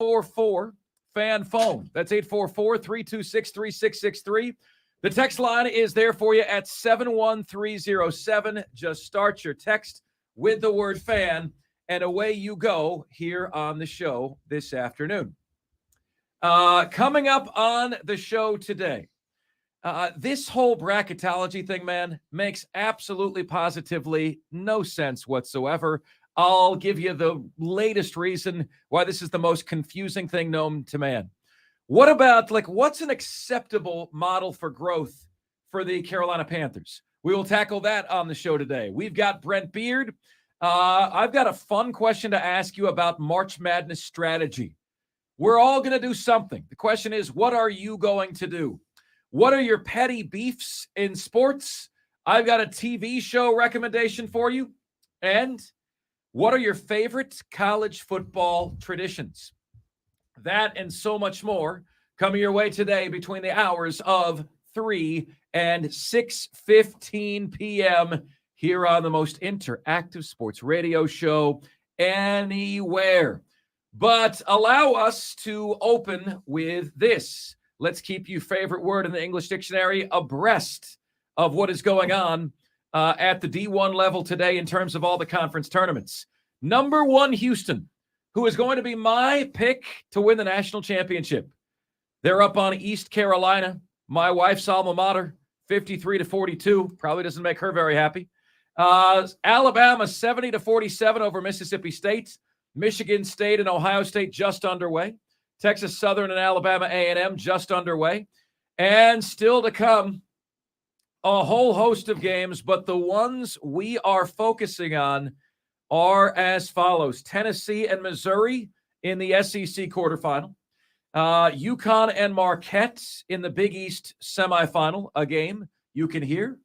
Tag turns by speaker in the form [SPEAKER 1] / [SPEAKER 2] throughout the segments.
[SPEAKER 1] 844 fan phone. That's 844-326-3663. The text line is there for you at 71307. Just start your text with the word fan, and away you go here on the show this afternoon. Coming up on the show today, this whole bracketology thing, man, makes absolutely positively no sense whatsoever. I'll give you the latest reason why this is the most confusing thing known to man. What about, what's an acceptable model for growth for the Carolina Panthers? We will tackle that on the show today. We've got Brent Beard. I've got a fun question to ask you about March Madness strategy. We're all going to do something. The question is, what are you going to do? What are your petty beefs in sports? I've got a TV show recommendation for you. And what are your favorite college football traditions? That and so much more coming your way today between the hours of 3 and 6:15 p.m. here on the most interactive sports radio show anywhere. But allow us to open with this. Let's keep your favorite word in the English dictionary abreast of what is going on at the D1 level today in terms of all the conference tournaments. Number 1, Houston, who is going to be my pick to win the national championship. They're up on East Carolina, my wife's alma mater, 53-42. Probably doesn't make her very happy. Alabama, 70-47 over Mississippi State. Michigan State and Ohio State just underway. Texas Southern and Alabama A&M just underway. And still to come, a whole host of games, but the ones we are focusing on are as follows. Tennessee and Missouri in the SEC quarterfinal. UConn and Marquette in the Big East semifinal, a game you can hear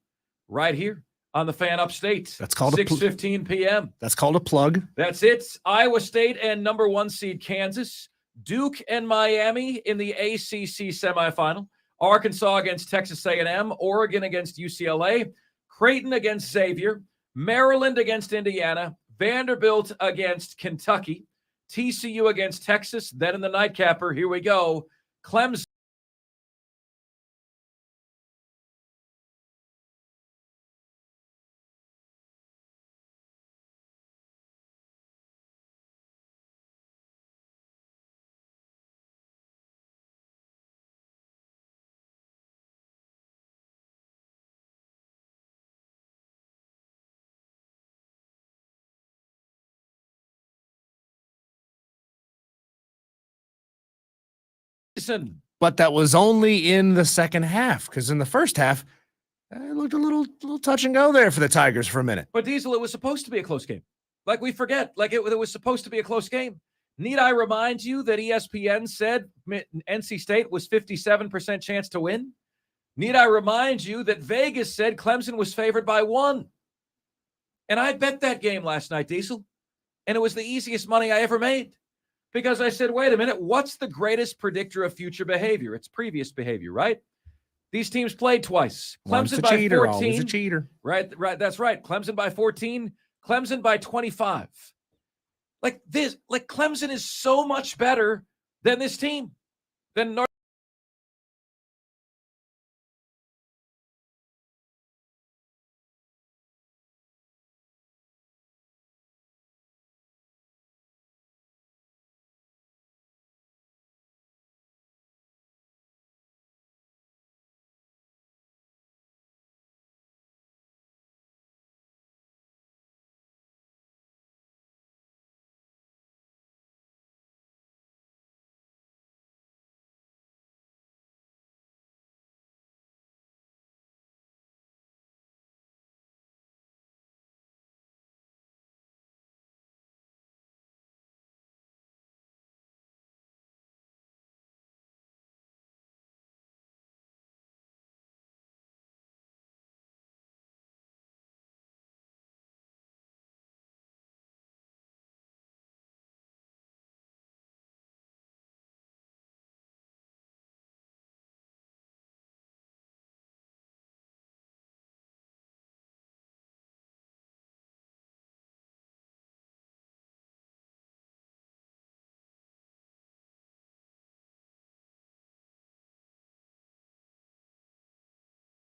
[SPEAKER 1] right here on the Fan Upstate.
[SPEAKER 2] That's called
[SPEAKER 1] 6:15 p.m.
[SPEAKER 2] That's called a plug.
[SPEAKER 1] That's it. Iowa State and number 1 seed Kansas. Duke and Miami in the ACC semifinal. Arkansas against Texas A&M. Oregon against UCLA. Creighton against Xavier. Maryland against Indiana. Vanderbilt against Kentucky. TCU against Texas. Then in the nightcapper, here we go, Clemson.
[SPEAKER 2] But that was only in the second half, because in the first half, it looked a little touch and go there for the Tigers for a minute.
[SPEAKER 1] But Diesel, it was supposed to be a close game. Like we forget, it was supposed to be a close game. Need I remind you that ESPN said NC State was 57% chance to win? Need I remind you that Vegas said Clemson was favored by 1? And I bet that game last night, Diesel. And it was the easiest money I ever made. Because I said, wait a minute, what's the greatest predictor of future behavior? It's previous behavior, right? These teams played twice. Clemson by 14.
[SPEAKER 2] Always a cheater.
[SPEAKER 1] Right, that's right. Clemson by 14, Clemson by 25. Clemson is so much better than this team, than North.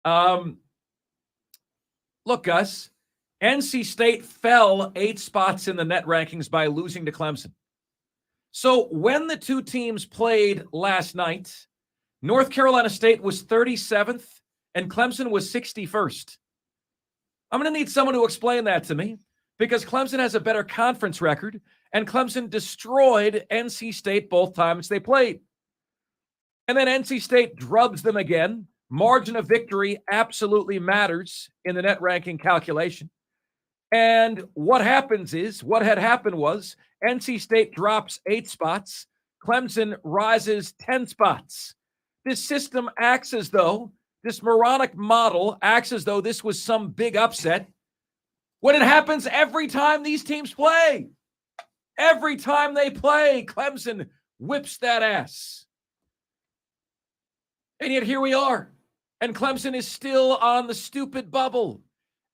[SPEAKER 1] Look, Gus, NC State fell 8 spots in the net rankings by losing to Clemson. So when the two teams played last night, North Carolina State was 37th and Clemson was 61st. I'm going to need someone to explain that to me because Clemson has a better conference record and Clemson destroyed NC State both times they played. And then NC State drubs them again. Margin of victory absolutely matters in the net ranking calculation. And what had happened was NC State drops 8 spots. Clemson rises 10 spots. This system acts as though, this moronic model acts as though this was some big upset when it happens every time these teams play. Every time they play, Clemson whips that ass. And yet here we are. And Clemson is still on the stupid bubble.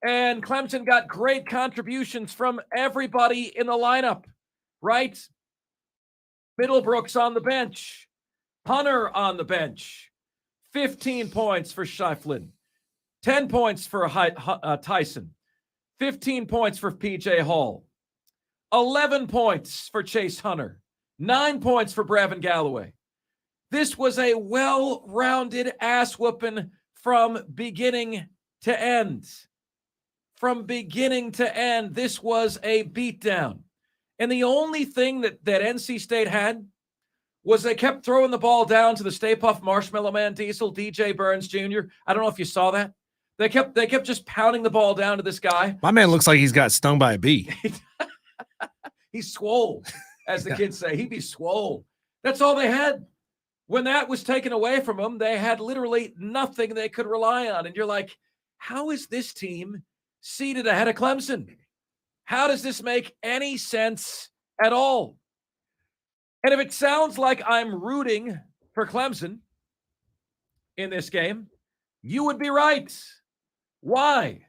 [SPEAKER 1] And Clemson got great contributions from everybody in the lineup, right? Middlebrooks on the bench. Hunter on the bench. 15 points for Shiflin. 10 points for Tyson. 15 points for P.J. Hall. 11 points for Chase Hunter. 9 points for Brevin Galloway. This was a well-rounded ass-whooping from beginning to end. From beginning to end, this was a beatdown. And the only thing that NC State had was they kept throwing the ball down to the Stay Puft Marshmallow Man Diesel, DJ Burns Jr. I don't know if you saw that. They kept just pounding the ball down to this guy.
[SPEAKER 2] My man looks like he's got stung by a bee.
[SPEAKER 1] He's swole, as the kids say. He'd be swole. That's all they had. When that was taken away from them, they had literally nothing they could rely on. And you're like, how is this team seated ahead of Clemson? How does this make any sense at all? And if it sounds like I'm rooting for Clemson in this game, you would be right. Why?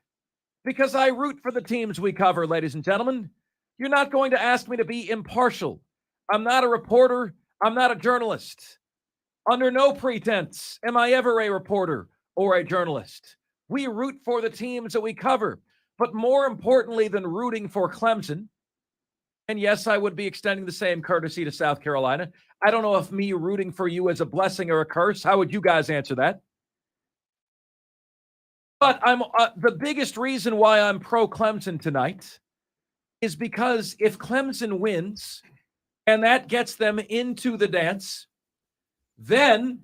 [SPEAKER 1] Because I root for the teams we cover, ladies and gentlemen. You're not going to ask me to be impartial. I'm not a reporter. I'm not a journalist. Under no pretense am I ever a reporter or a journalist. We root for the teams that we cover. But more importantly than rooting for Clemson, and yes, I would be extending the same courtesy to South Carolina. I don't know if me rooting for you is a blessing or a curse. How would you guys answer that? But I'm the biggest reason why I'm pro-Clemson tonight is because if Clemson wins and that gets them into the dance, then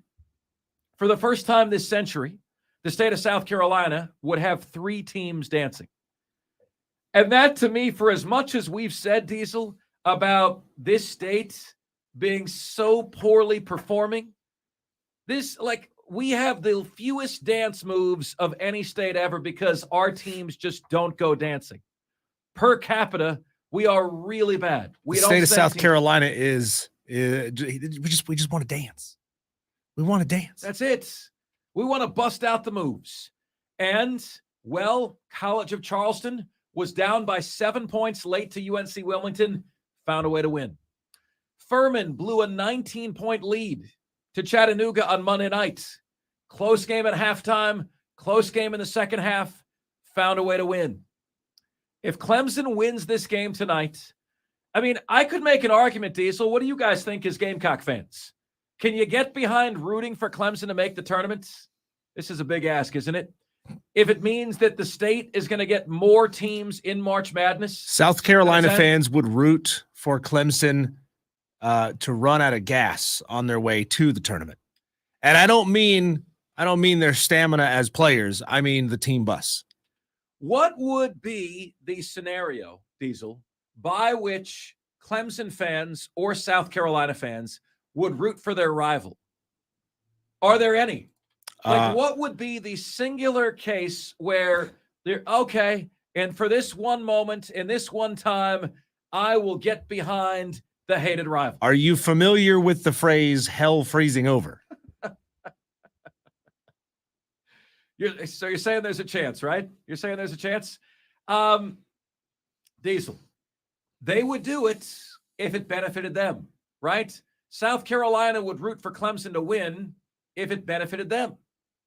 [SPEAKER 1] for the first time this century, the state of South Carolina would have 3 teams dancing. And that, to me, for as much as we've said, Diesel, about this state being so poorly performing, we have the fewest dance moves of any state ever because our teams just don't go dancing. Per capita, we are really bad.
[SPEAKER 2] The state of South Carolina is we just want to dance. We want to dance.
[SPEAKER 1] That's it. We want to bust out the moves. And, well, College of Charleston was down by 7 points late to UNC Wilmington, found a way to win. Furman blew a 19-point lead to Chattanooga on Monday night. Close game at halftime, close game in the second half, found a way to win. If Clemson wins this game tonight, I mean, I could make an argument, Diesel. What do you guys think as Gamecock fans? Can you get behind rooting for Clemson to make the tournament? This is a big ask, isn't it? If it means that the state is going to get more teams in March Madness.
[SPEAKER 2] South Carolina fans would root for Clemson to run out of gas on their way to the tournament. And I don't mean their stamina as players. I mean the team bus.
[SPEAKER 1] What would be the scenario, Diesel, by which Clemson fans or South Carolina fans would root for their rival? Are there any? What would be the singular case where they're okay, and for this one moment, in this one time, I will get behind the hated rival?
[SPEAKER 2] Are you familiar with the phrase hell freezing over?
[SPEAKER 1] So you're saying there's a chance, right? You're saying there's a chance? Diesel, they would do it if it benefited them, right? South Carolina would root for Clemson to win if it benefited them.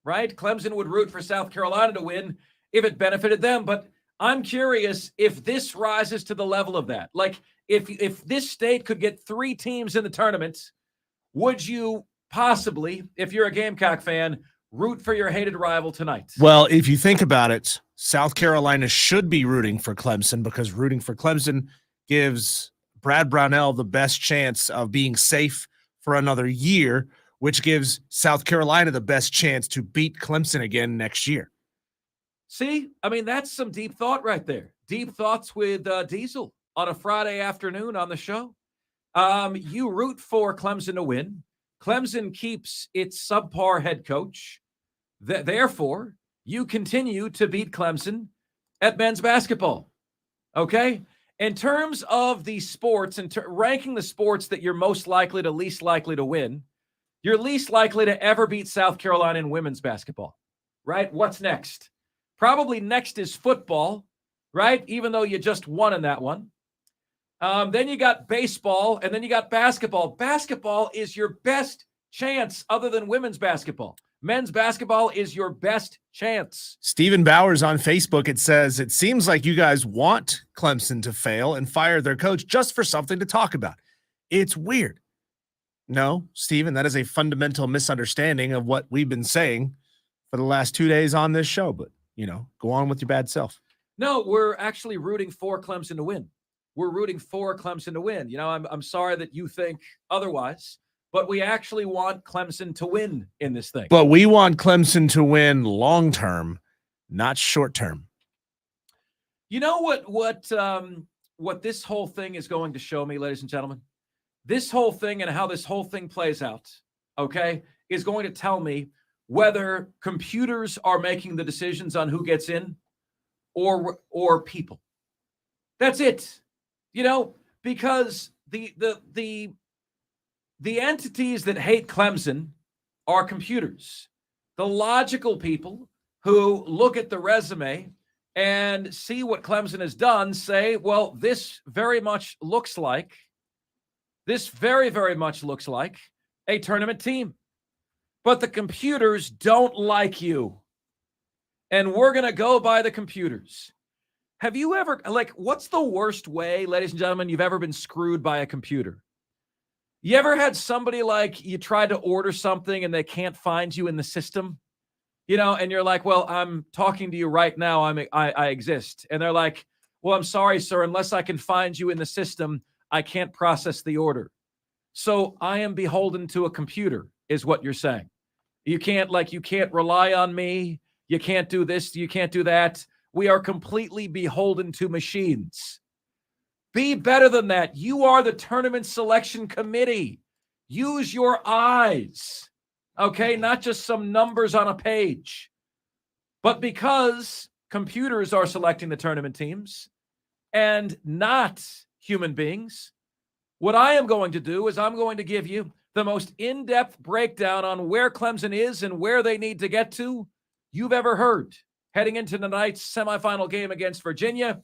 [SPEAKER 1] right? Clemson would root for South Carolina to win if it benefited them. But I'm curious if this rises to the level of that. Like, if this state could get 3 teams in the tournament, would you possibly, if you're a Gamecock fan, root for your hated rival tonight?
[SPEAKER 2] Well, if you think about it, South Carolina should be rooting for Clemson because rooting for Clemson gives Brad Brownell the best chance of being safe for another year, which gives South Carolina the best chance to beat Clemson again next year.
[SPEAKER 1] See, I mean, that's some deep thought right there. Deep thoughts with Diesel on a Friday afternoon on the show. You root for Clemson to win. Clemson keeps its subpar head coach. Therefore, you continue to beat Clemson at men's basketball. Okay? In terms of the sports and ranking the sports that you're most likely to least likely to win, you're least likely to ever beat South Carolina in women's basketball, right? What's next? Probably next is football, right? Even though you just won in that one. Then you got baseball, and then you got basketball. Basketball is your best chance other than women's basketball. Men's basketball is your best chance.
[SPEAKER 2] Stephen Bowers on Facebook, it says, it seems like you guys want Clemson to fail and fire their coach just for something to talk about. It's weird. No, Stephen, that is a fundamental misunderstanding of what we've been saying for the last 2 days on this show. But, go on with your bad self.
[SPEAKER 1] No, we're actually rooting for Clemson to win. We're rooting for Clemson to win. I'm sorry that you think otherwise, but we actually want Clemson to win in this thing.
[SPEAKER 2] But we want Clemson to win long term, not short term.
[SPEAKER 1] You know what this whole thing is going to show me, ladies and gentlemen? This whole thing and how this whole thing plays out, okay, is going to tell me whether computers are making the decisions on who gets in or people. That's it. Because the entities that hate Clemson are computers. The logical people who look at the resume and see what Clemson has done say, well, this very, very much looks like a tournament team. But the computers don't like you. And we're going to go by the computers. Have you ever, what's the worst way, ladies and gentlemen, you've ever been screwed by a computer? You ever had somebody you tried to order something and they can't find you in the system? And you're like, well, I'm talking to you right now. I exist. And they're like, well, I'm sorry, sir. Unless I can find you in the system, I can't process the order. So I am beholden to a computer, is what you're saying. You can't rely on me. You can't do this. You can't do that. We are completely beholden to machines. Be better than that. You are the tournament selection committee. Use your eyes, okay? Not just some numbers on a page. But because computers are selecting the tournament teams and not human beings, what I am going to do is I'm going to give you the most in-depth breakdown on where Clemson is and where they need to get to you've ever heard. Heading into tonight's semifinal game against Virginia.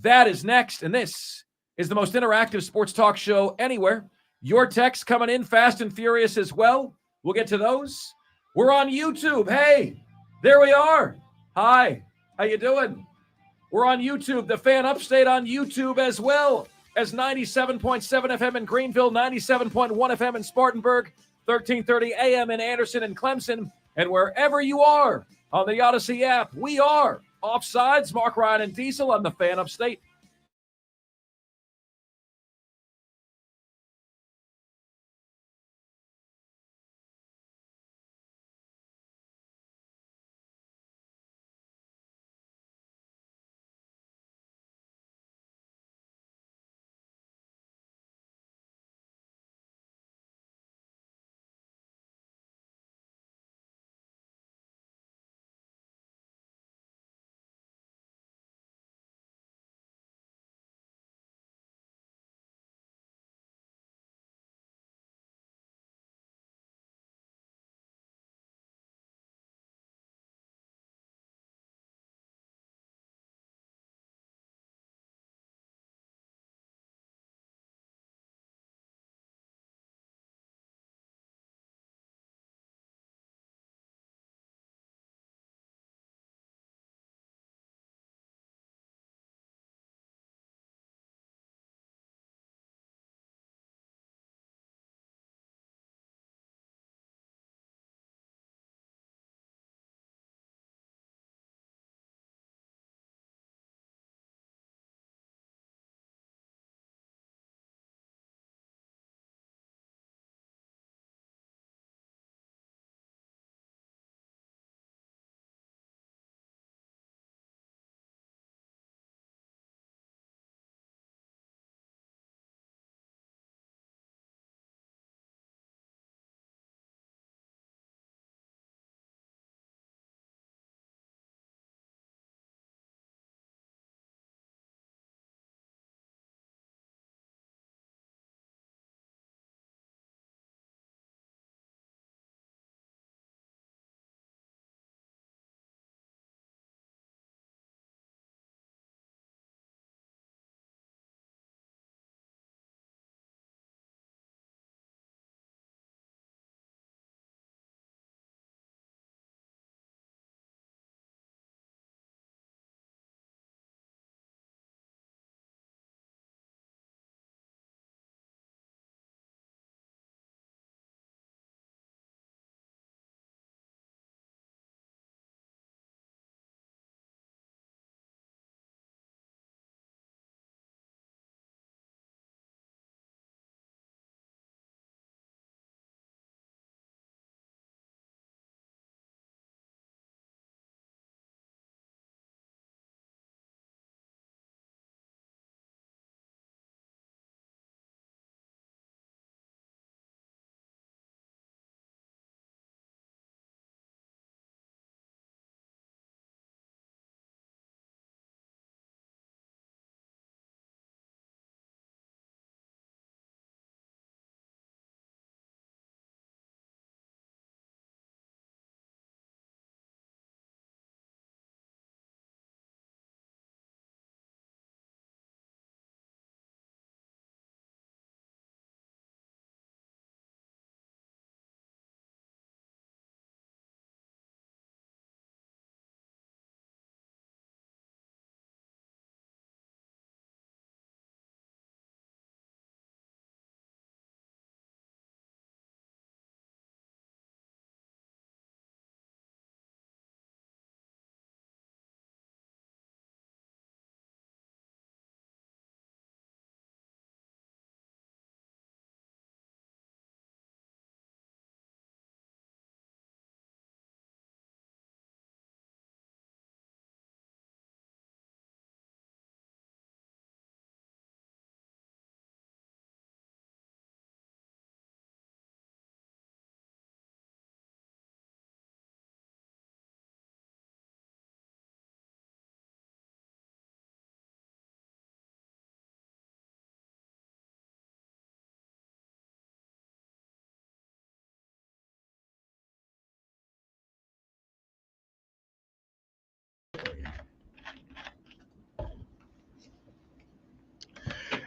[SPEAKER 1] That is next, and this is the most interactive sports talk show anywhere. Your texts coming in fast and furious as well. We'll get to those. We're on YouTube. Hey, there we are. Hi, how you doing? We're on YouTube, the Fan Upstate on YouTube as well as 97.7 FM in Greenville, 97.1 FM in Spartanburg, 1330 AM in Anderson and Clemson, and wherever you are on the Odyssey app. We are Offsides, Marc, Ryan, and Diesel on the Fan Upstate.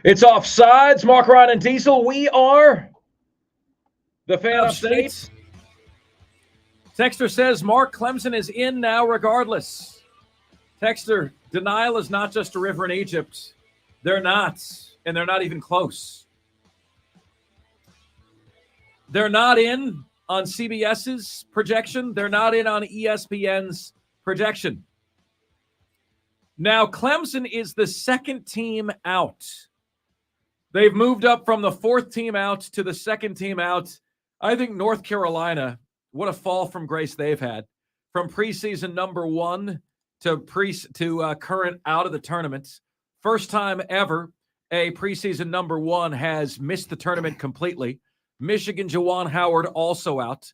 [SPEAKER 1] It's Offsides. Marc, Ryan, and Diesel. We are the Fan Upstate. Texter says, Mark, Clemson is in now regardless. Texter, denial is not just a river in Egypt. They're not, and they're not even close. They're not in on CBS's projection. They're not in on ESPN's projection. Now, Clemson is the second team out. They've moved up from the fourth team out to the second team out. I think North Carolina, what a fall from grace they've had. From preseason number 1 to current out of the tournament. First time ever a preseason number 1 has missed the tournament completely. Michigan, Juwan Howard also out.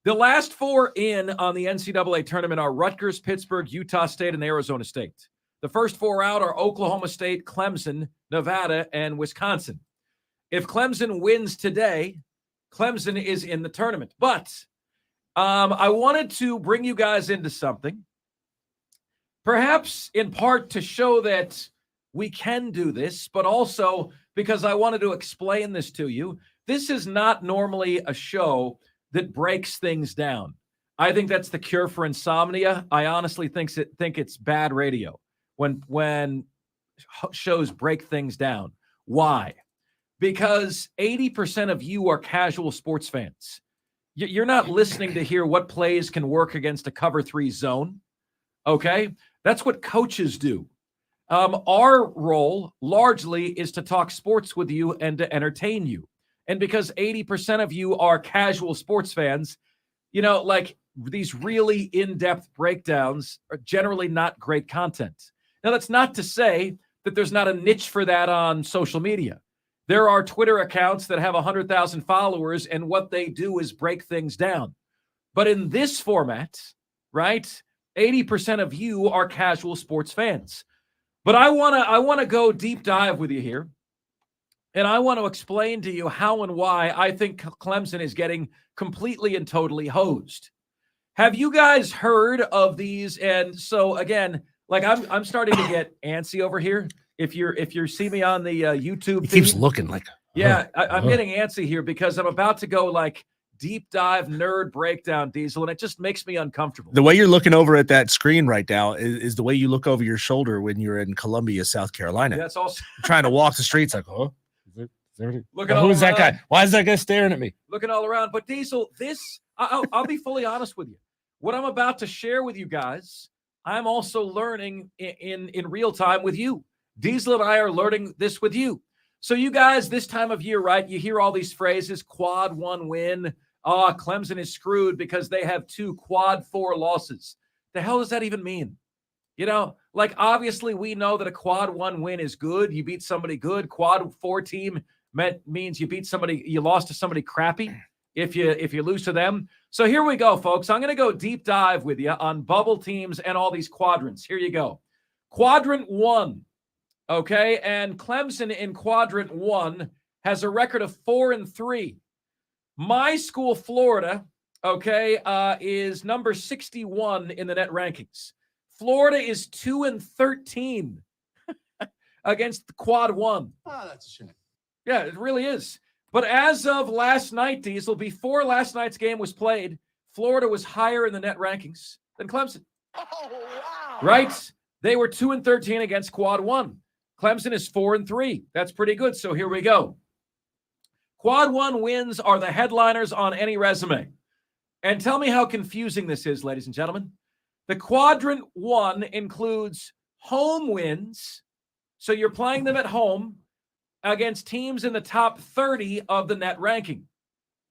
[SPEAKER 1] The last 4 in on the NCAA tournament are Rutgers, Pittsburgh, Utah State, and Arizona State. The first 4 out are Oklahoma State, Clemson, Nevada, and Wisconsin. If Clemson wins today, Clemson is in the tournament. But I wanted to bring you guys into something, perhaps in part to show that we can do this, but also because I wanted to explain this to you. This is not normally a show that breaks things down. I think that's the cure for insomnia. I honestly think it's bad radio when shows break things down. Why? Because 80% of you are casual sports fans. You're not listening to hear what plays can work against a cover 3 zone. Okay? That's what coaches do. Our role largely is to talk sports with you and to entertain you. And because 80% of you are casual sports fans, like these really in-depth breakdowns are generally not great content. Now, that's not to say that there's not a niche for that on social media. There are Twitter accounts that have 100,000 followers, and what they do is break things down. But in this format, right, 80% of you are casual sports fans. But I want to go deep dive with you here, and I want to explain to you how and why I think Clemson is getting completely and totally hosed. Have you guys heard of these? And so again, like I'm starting to get antsy over here. If you see me on the YouTube,
[SPEAKER 2] he keeps looking like,
[SPEAKER 1] I'm getting antsy here because I'm about to go like deep dive nerd breakdown, Diesel, and it just makes me uncomfortable.
[SPEAKER 2] The way you're looking over at that screen right now is the way you look over your shoulder when you're in Columbia, South Carolina.
[SPEAKER 1] That's also
[SPEAKER 2] trying to walk the streets like, who's that guy? Why is that guy staring at me?
[SPEAKER 1] Looking all around. But Diesel, I'll be fully honest with you. What I'm about to share with you guys, I'm also learning in real time with you. Diesel and I are learning this with you. So you guys, this time of year, right, you hear all these phrases, quad 1 win. Clemson is screwed because they have 2 quad 4 losses. The hell does that even mean? Like obviously we know that a quad 1 win is good. You beat somebody good. Quad 4 team means you lost to somebody crappy if you lose to them. So here we go, folks. I'm going to go deep dive with you on bubble teams and all these quadrants. Here you go. Quadrant 1. Okay, and Clemson in quadrant 1 has a record of 4-3. My school, Florida, okay, is number 61 in the net rankings. Florida is 2-13 against the quad 1.
[SPEAKER 3] Oh, that's a shame.
[SPEAKER 1] Yeah, it really is. But as of last night, Diesel, before last night's game was played, Florida was higher in the net rankings than Clemson.
[SPEAKER 3] Oh, wow.
[SPEAKER 1] Right? They were 2-13 against quad 1. Clemson is 4-3. That's pretty good. So here we go. Quad 1 wins are the headliners on any resume. And tell me how confusing this is, ladies and gentlemen. The quadrant 1 includes home wins. So you're playing them at home against teams in the top 30 of the net ranking.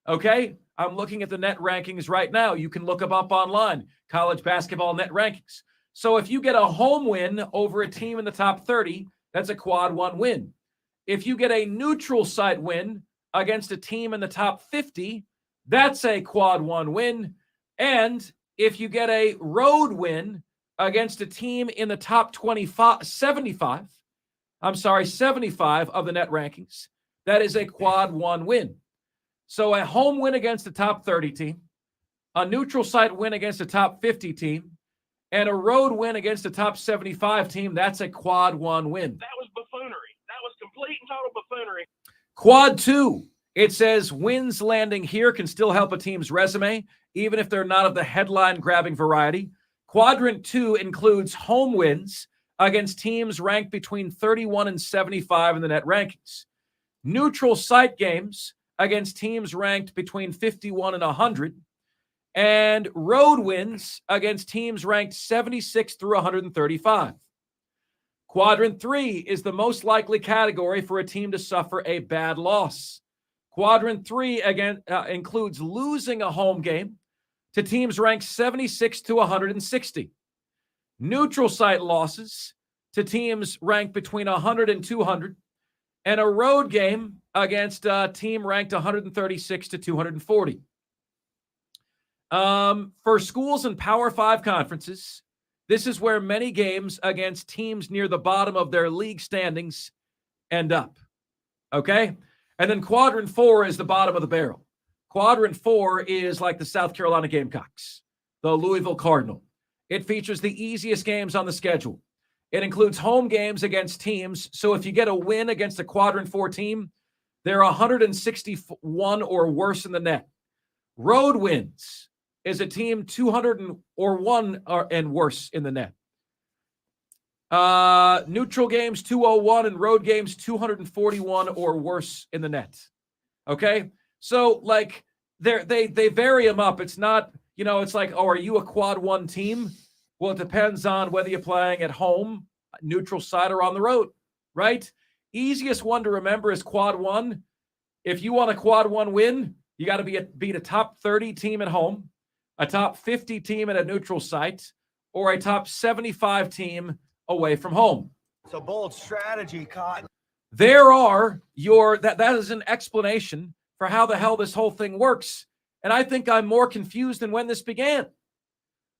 [SPEAKER 1] Okay? I'm looking at the net rankings right now. You can look them up online. College basketball net rankings. So if you get a home win over a team in the top 30, that's a quad 1 win. If you get a neutral site win against a team in the top 50, that's a quad 1 win. And if you get a road win against a team in the top 75 of the net rankings, that is a quad 1 win. So a home win against the top 30 team, a neutral site win against a top 50 team, and a road win against a top 75 team, that's a quad 1 win.
[SPEAKER 4] That was buffoonery. That was complete complete and total buffoonery.
[SPEAKER 1] Quad 2. It says wins landing here can still help a team's resume, even if they're not of the headline-grabbing variety. Quadrant 2 includes home wins against teams ranked between 31 and 75 in the net rankings. Neutral site games against teams ranked between 51 and 100. And road wins against teams ranked 76 through 135. Quadrant 3 is the most likely category for a team to suffer a bad loss. Quadrant 3 again includes losing a home game to teams ranked 76 to 160. Neutral site losses to teams ranked between 100 and 200. And a road game against a team ranked 136 to 240. For schools in Power 5 conferences, this is where many games against teams near the bottom of their league standings end up. Okay? And then Quadrant 4 is the bottom of the barrel. Quadrant 4 is like the South Carolina Gamecocks, the Louisville Cardinal. It features the easiest games on the schedule. It includes home games against teams. So if you get a win against a Quadrant 4 team, they're 161 or worse in the net. Road wins is a team 201 and worse in the net. Neutral games 201 and road games 241 or worse in the net. Okay, so like they vary them up. It's not, it's like, oh, are you a quad 1 team? Well, it depends on whether you're playing at home, neutral side, or on the road, right? Easiest one to remember is quad 1. If you want a quad 1 win, you got to beat a top 30 team at home, a top 50 team at a neutral site, or a top 75 team away from home.
[SPEAKER 3] It's a bold strategy, Cotton.
[SPEAKER 1] That is an explanation for how the hell this whole thing works. And I think I'm more confused than when this began.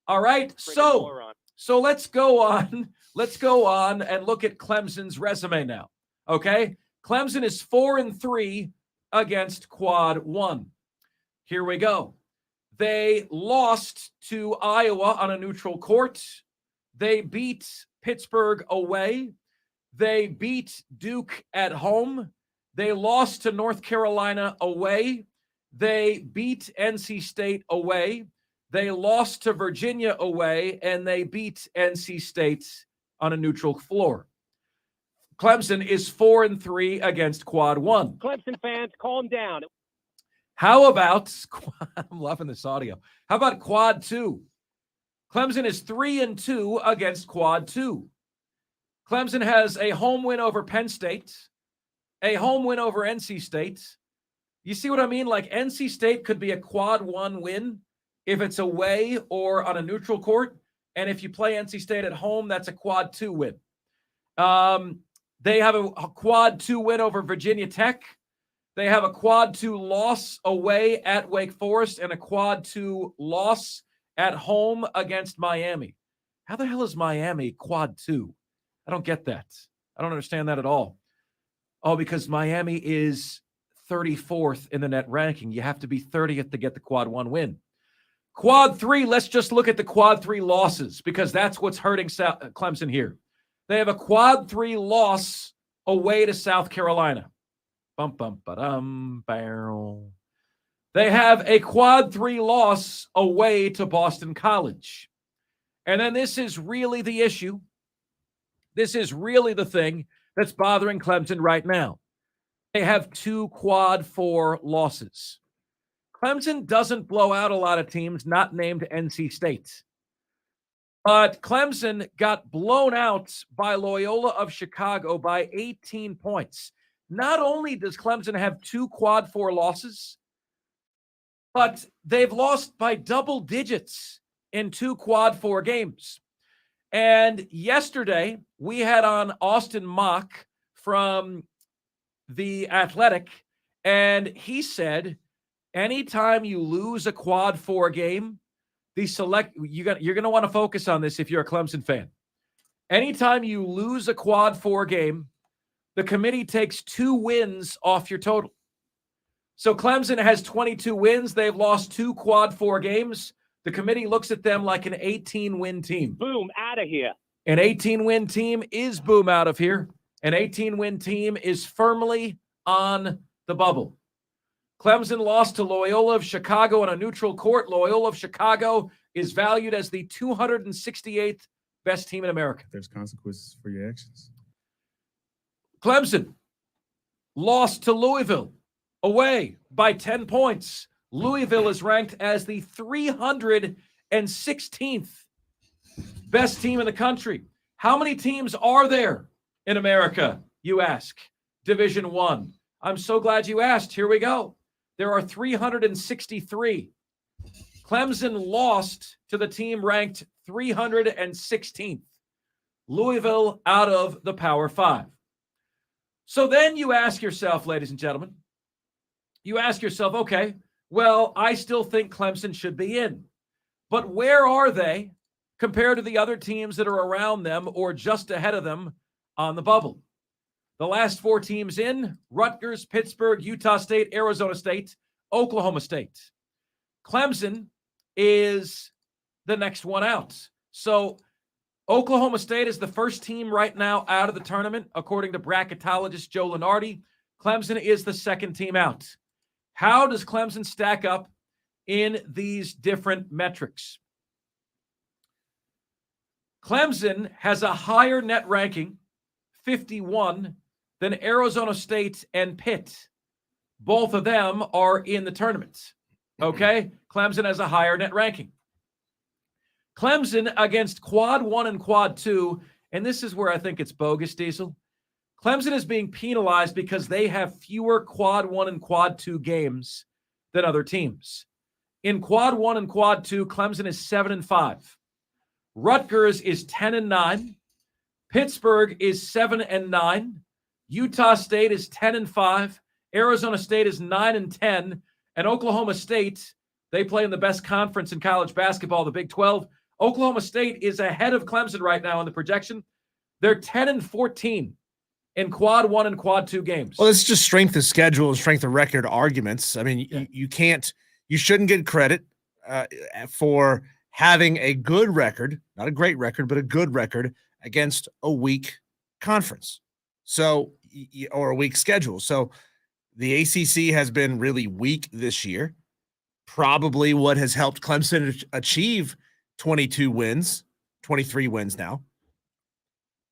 [SPEAKER 1] All right. So let's go on. Let's go on and look at Clemson's resume now. Okay. Clemson is 4-3 against quad 1. Here we go. They lost to Iowa on a neutral court. They beat Pittsburgh away. They beat Duke at home. They lost to North Carolina away. They beat NC State away. They lost to Virginia away, and they beat NC State on a neutral floor. Clemson is 4-3 against quad 1.
[SPEAKER 4] Clemson fans, calm down.
[SPEAKER 1] How about, I'm loving this audio. How about quad 2? Clemson is 3-2 against quad 2. Clemson has a home win over Penn State, a home win over NC State. You see what I mean? Like NC State could be a quad 1 win if it's away or on a neutral court. And if you play NC State at home, that's a quad 2 win. They have a quad 2 win over Virginia Tech. They have a quad 2 loss away at Wake Forest and a quad 2 loss at home against Miami. How the hell is Miami quad 2? I don't get that. I don't understand that at all. Oh, because Miami is 34th in the net ranking. You have to be 30th to get the quad 1 win. Quad 3, let's just look at the quad 3 losses because that's what's hurting Clemson here. They have a quad 3 loss away to South Carolina. Bum, bum, ba-dum, barrel. They have a quad 3 loss away to Boston College. And then this is really the issue. This is really the thing that's bothering Clemson right now. They have 2 quad 4 losses. Clemson doesn't blow out a lot of teams not named NC State. But Clemson got blown out by Loyola of Chicago by 18 points. Not only does Clemson have 2 quad 4 losses, but they've lost by double digits in 2 quad 4 games. And yesterday, we had on Austin Mock from The Athletic, and he said, anytime you lose a quad 4 game, you're going to want to focus on this if you're a Clemson fan. Anytime you lose a quad 4 game, the committee takes 2 wins off your total. So Clemson has 22 wins. They've lost 2 quad 4 games. The committee looks at them like an 18-win team.
[SPEAKER 4] Boom, out of here.
[SPEAKER 1] An 18-win team is boom out of here. An 18-win team is firmly on the bubble. Clemson lost to Loyola of Chicago on a neutral court. Loyola of Chicago is valued as the 268th best team in America.
[SPEAKER 5] There's consequences for your actions.
[SPEAKER 1] Clemson lost to Louisville away by 10 points. Louisville is ranked as the 316th best team in the country. How many teams are there in America, you ask? Division I. I'm so glad you asked. Here we go. There are 363. Clemson lost to the team ranked 316th. Louisville out of the Power Five. So then you ask yourself, ladies and gentlemen, okay, well, I still think Clemson should be in. But where are they compared to the other teams that are around them or just ahead of them on the bubble? The last 4 teams in: Rutgers, Pittsburgh, Utah State, Arizona State, Oklahoma State. Clemson is the next one out. So Oklahoma State is the first team right now out of the tournament, according to bracketologist Joe Lunardi. Clemson is the second team out. How does Clemson stack up in these different metrics? Clemson has a higher net ranking, 51, than Arizona State and Pitt. Both of them are in the tournament. Okay? Clemson has a higher net ranking. Clemson against Quad 1 and Quad 2, and this is where I think it's bogus, Diesel. Clemson is being penalized because they have fewer Quad 1 and Quad 2 games than other teams. In Quad 1 and Quad 2, Clemson is 7-5. Rutgers is 10-9. Pittsburgh is 7-9. Utah State is 10-5. Arizona State is 9-10. And Oklahoma State, they play in the best conference in college basketball, the Big 12. Oklahoma State is ahead of Clemson right now in the projection. They're 10-14 in Quad 1 and Quad 2 games.
[SPEAKER 2] Well, it's just strength of schedule and strength of record arguments. I mean, you shouldn't get credit for having a good record, not a great record, but a good record against a weak conference. So, or a weak schedule. So the ACC has been really weak this year. Probably what has helped Clemson achieve 22 wins, 23 wins now.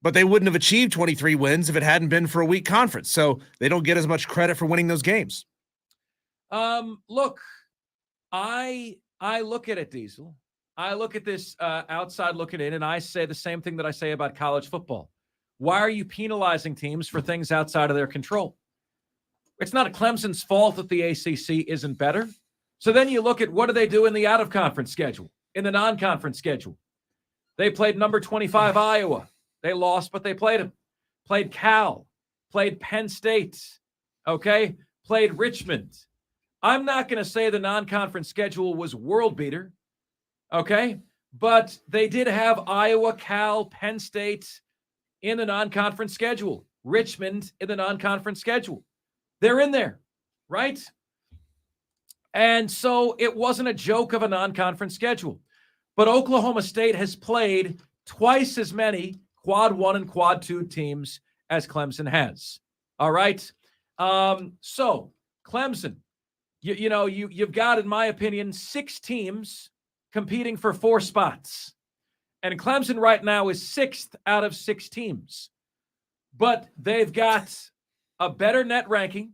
[SPEAKER 2] But they wouldn't have achieved 23 wins if it hadn't been for a weak conference. So they don't get as much credit for winning those games.
[SPEAKER 1] Look, I look at it, Diesel. I look at this outside looking in, and I say the same thing that I say about college football. Why are you penalizing teams for things outside of their control? It's not Clemson's fault that the ACC isn't better. So then you look at what do they do in the out-of-conference schedule, in the non-conference schedule. They played number 25 Iowa. They lost, but they played them. Played Cal. Played Penn State. Okay? Played Richmond. I'm not going to say the non-conference schedule was world beater. Okay? But they did have Iowa, Cal, Penn State in the non-conference schedule. Richmond in the non-conference schedule. They're in there, right? And so it wasn't a joke of a non-conference schedule. But Oklahoma State has played twice as many Quad 1 and Quad 2 teams as Clemson has. All right? So Clemson, you've got, in my opinion, 6 teams competing for 4 spots. And Clemson right now is 6th out of 6 teams. But they've got a better net ranking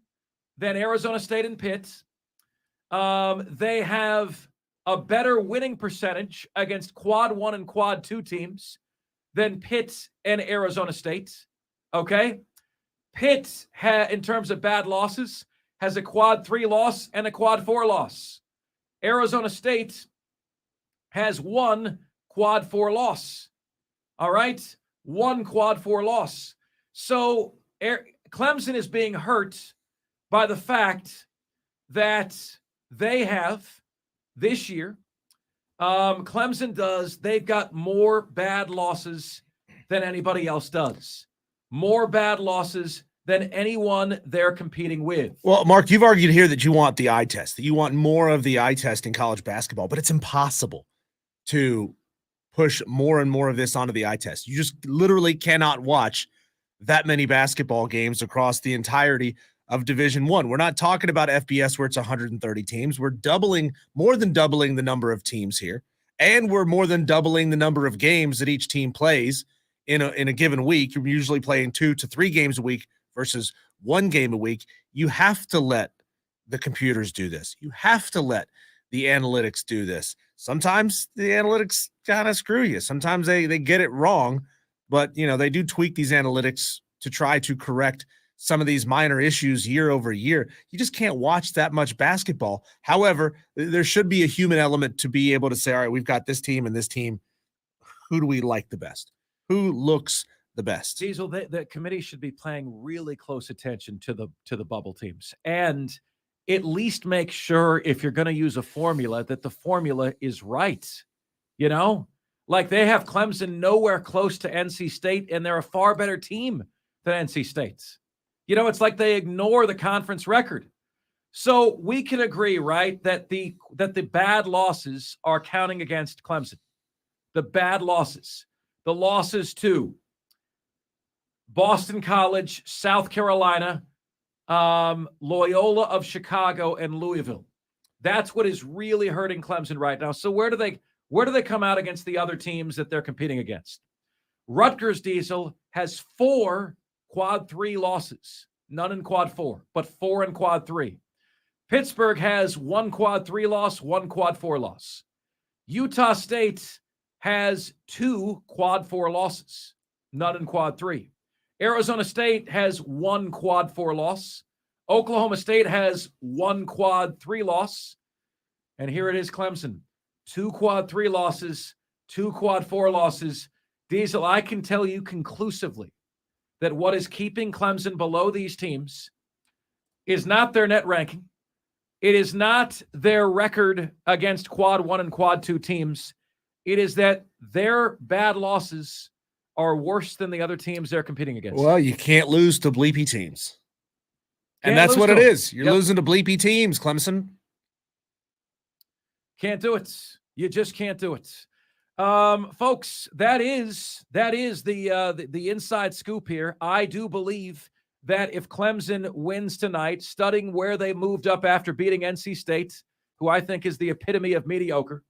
[SPEAKER 1] than Arizona State and Pitt. They have a better winning percentage against Quad 1 and Quad 2 teams than Pitt and Arizona State. Okay? Pitt, in terms of bad losses, has a Quad 3 loss and a Quad 4 loss. Arizona State has 1 Quad 4 loss. All right? 1 Quad 4 loss. So Clemson is being hurt by the fact that they have this year, Clemson does, they've got more bad losses than anybody else does. More bad losses than anyone they're competing with.
[SPEAKER 2] Well, Mark, you've argued here that you want the eye test, that you want more of the eye test in college basketball, but it's impossible to push more and more of this onto the eye test. You just literally cannot watch that many basketball games across the entirety of Division I. We're not talking about FBS where it's 130 teams. We're more than doubling the number of teams here, and we're more than doubling the number of games that each team plays in a given week. You're usually playing 2 to 3 games a week versus 1 game a week. You have to let the computers do this. You have to let the analytics do this. Sometimes the analytics kind of screw you. Sometimes they get it wrong, but they do tweak these analytics to try to correct some of these minor issues year over year. You just can't watch that much basketball. However, there should be a human element to be able to say, all right, we've got this team and this team. Who do we like the best? Who looks the best?
[SPEAKER 1] Diesel, the committee should be paying really close attention to the bubble teams, and at least make sure, if you're going to use a formula, that the formula is right. Like they have Clemson nowhere close to NC State, and they're a far better team than NC State's. It's like they ignore the conference record. So we can agree, right, that the bad losses are counting against Clemson. The bad losses. The losses to Boston College, South Carolina, Loyola of Chicago, and Louisville. That's what is really hurting Clemson right now. So where do they come out against the other teams that they're competing against? Rutgers, Diesel, has 4 quad 3 losses. None in quad 4, but 4 in quad 3. Pittsburgh has 1 quad 3 loss, 1 quad 4 loss. Utah State has 2 quad 4 losses. None in quad 3. Arizona State has 1 quad 4 loss. Oklahoma State has 1 quad 3 loss. And here it is, Clemson. 2 quad 3 losses, 2 quad 4 losses. Diesel, I can tell you conclusively that what is keeping Clemson below these teams is not their net ranking. It is not their record against quad 1 and quad 2 teams. It is that their bad losses are worse than the other teams they're competing against.
[SPEAKER 2] Well, you can't lose to bleepy teams. And that's what it is. You're losing to bleepy teams, Clemson.
[SPEAKER 1] Can't do it. You just can't do it. Folks, that is the inside scoop here. I do believe that if Clemson wins tonight, studying where they moved up after beating NC State, who I think is the epitome of mediocre,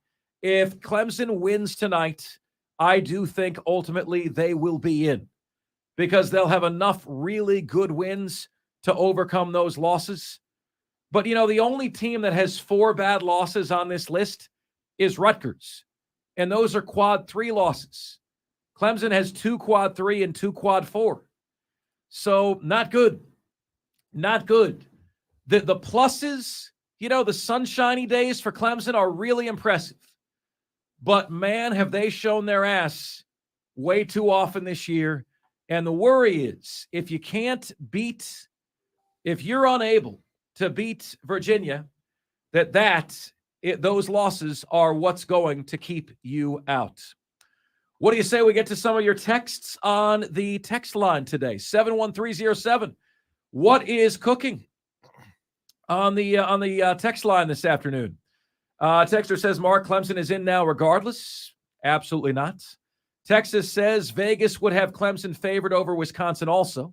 [SPEAKER 1] if Clemson wins tonight, I do think ultimately they will be in, because they'll have enough really good wins to overcome those losses. But, the only team that has 4 bad losses on this list is Rutgers, and those are quad 3 losses. Clemson has 2 quad 3 and 2 quad 4. So not good. Not good. The pluses, the sunshiny days for Clemson are really impressive. But, man, have they shown their ass way too often this year. And the worry is, if you're unable to beat Virginia, those losses are what's going to keep you out. What do you say we get to some of your texts on the text line today? 71307. What is cooking on the text line this afternoon? Texter says, Mark, Clemson is in now regardless. Absolutely not. Texas says Vegas would have Clemson favored over Wisconsin also.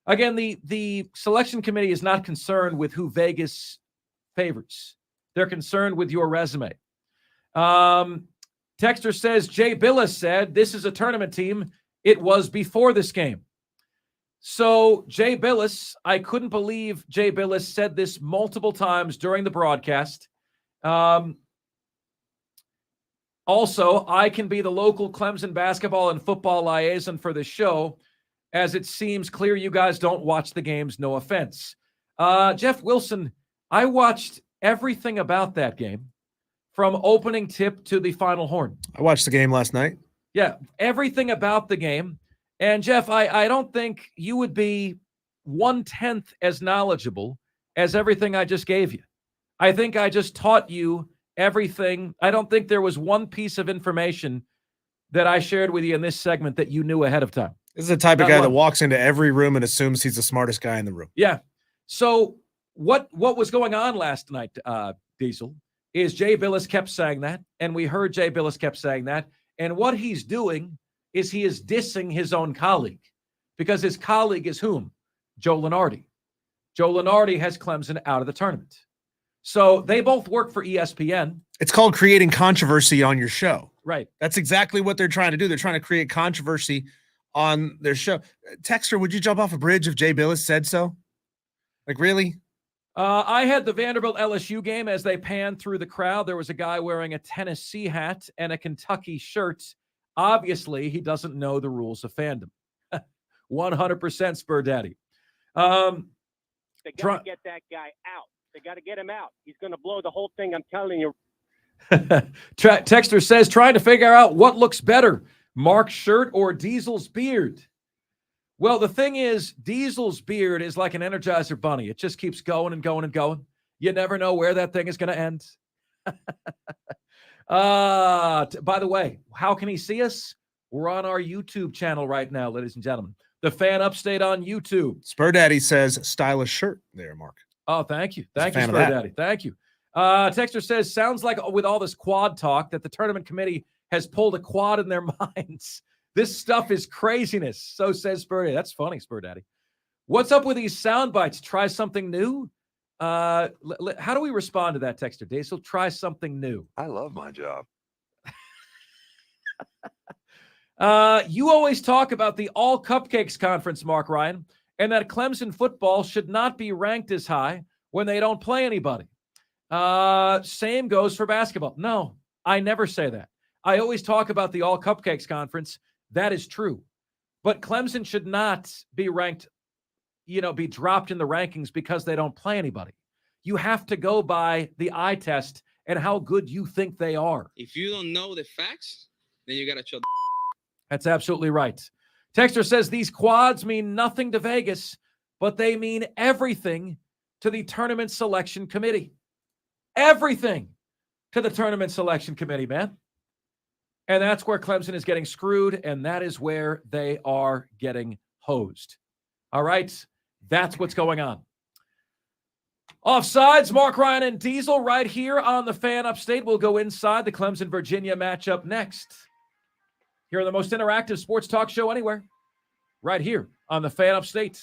[SPEAKER 1] Again, the selection committee is not concerned with who Vegas favors. They're concerned with your resume. Texter says, Jay Billis said, this is a tournament team. It was before this game. So, Jay Billis, I couldn't believe Jay Billis said this multiple times during the broadcast. Also, I can be the local Clemson basketball and football liaison for this show, as it seems clear you guys don't watch the games. No offense. Jeff Wilson, I watched everything about that game from opening tip to the final horn.
[SPEAKER 2] I watched the game last night.
[SPEAKER 1] Yeah, everything about the game. And Jeff, I don't think you would be 1/10 as knowledgeable as everything I just gave you. I think I just taught you everything. I don't think there was one piece of information that I shared with you in this segment that you knew ahead of time.
[SPEAKER 2] This is the type of guy that walks into every room and assumes he's the smartest guy in the room.
[SPEAKER 1] Yeah. So what was going on last night, Diesel, is Jay Billis kept saying that, and we heard Jay Billis kept saying that, and what he's doing is he is dissing his own colleague, because his colleague is whom? Joe Lunardi. Joe Lunardi has Clemson out of the tournament. So they both work for ESPN.
[SPEAKER 2] It's called creating controversy on your show.
[SPEAKER 1] Right.
[SPEAKER 2] That's exactly what they're trying to do. They're trying to create controversy on their show. Texter, would you jump off a bridge if Jay Billis said so? Like, really?
[SPEAKER 1] I had the Vanderbilt LSU game. As they panned through the crowd, there was a guy wearing a Tennessee hat and a Kentucky shirt. Obviously, he doesn't know the rules of fandom. 100% Spur Daddy.
[SPEAKER 4] They got to get that guy out. They got to get him out. He's going to blow the whole thing. I'm telling you.
[SPEAKER 1] Texter says, trying to figure out what looks better, Marc's shirt or Diesel's beard. Well, the thing is, Diesel's beard is like an Energizer bunny. It just keeps going and going and going. You never know where that thing is going to end. By the way, how can he see us? We're on our YouTube channel right now, ladies and gentlemen. The Fan Upstate on YouTube.
[SPEAKER 2] Spur Daddy says, stylish shirt there, Mark.
[SPEAKER 1] Oh, thank you.
[SPEAKER 2] Thank
[SPEAKER 1] you, Spur Daddy. Thank you. Texter says, sounds like with all this quad talk that the tournament committee has pulled a quad in their minds. This stuff is craziness. So says Spur Daddy. That's funny, Spur Daddy. What's up with these sound bites? Try something new? How do we respond to that, Texter? Diesel, try something new.
[SPEAKER 6] I love my job.
[SPEAKER 1] You always talk about the All Cupcakes Conference, Mark Ryan, and that Clemson football should not be ranked as high when they don't play anybody. Same goes for basketball. No, I never say that. I always talk about the All Cupcakes Conference. That is true. But Clemson should not be ranked, be dropped in the rankings because they don't play anybody. You have to go by the eye test and how good you think they are.
[SPEAKER 7] If you don't know the facts, then you got to chill.
[SPEAKER 1] That's absolutely right. Texter says these quads mean nothing to Vegas, but they mean everything to the tournament selection committee. Everything to the tournament selection committee, man. And that's where Clemson is getting screwed, and that is where they are getting hosed. All right? That's what's going on. Offsides, Mark Ryan and Diesel right here on the Fan Upstate. We'll go inside the Clemson-Virginia matchup next. Here on the most interactive sports talk show anywhere. Right here on the Fan Upstate.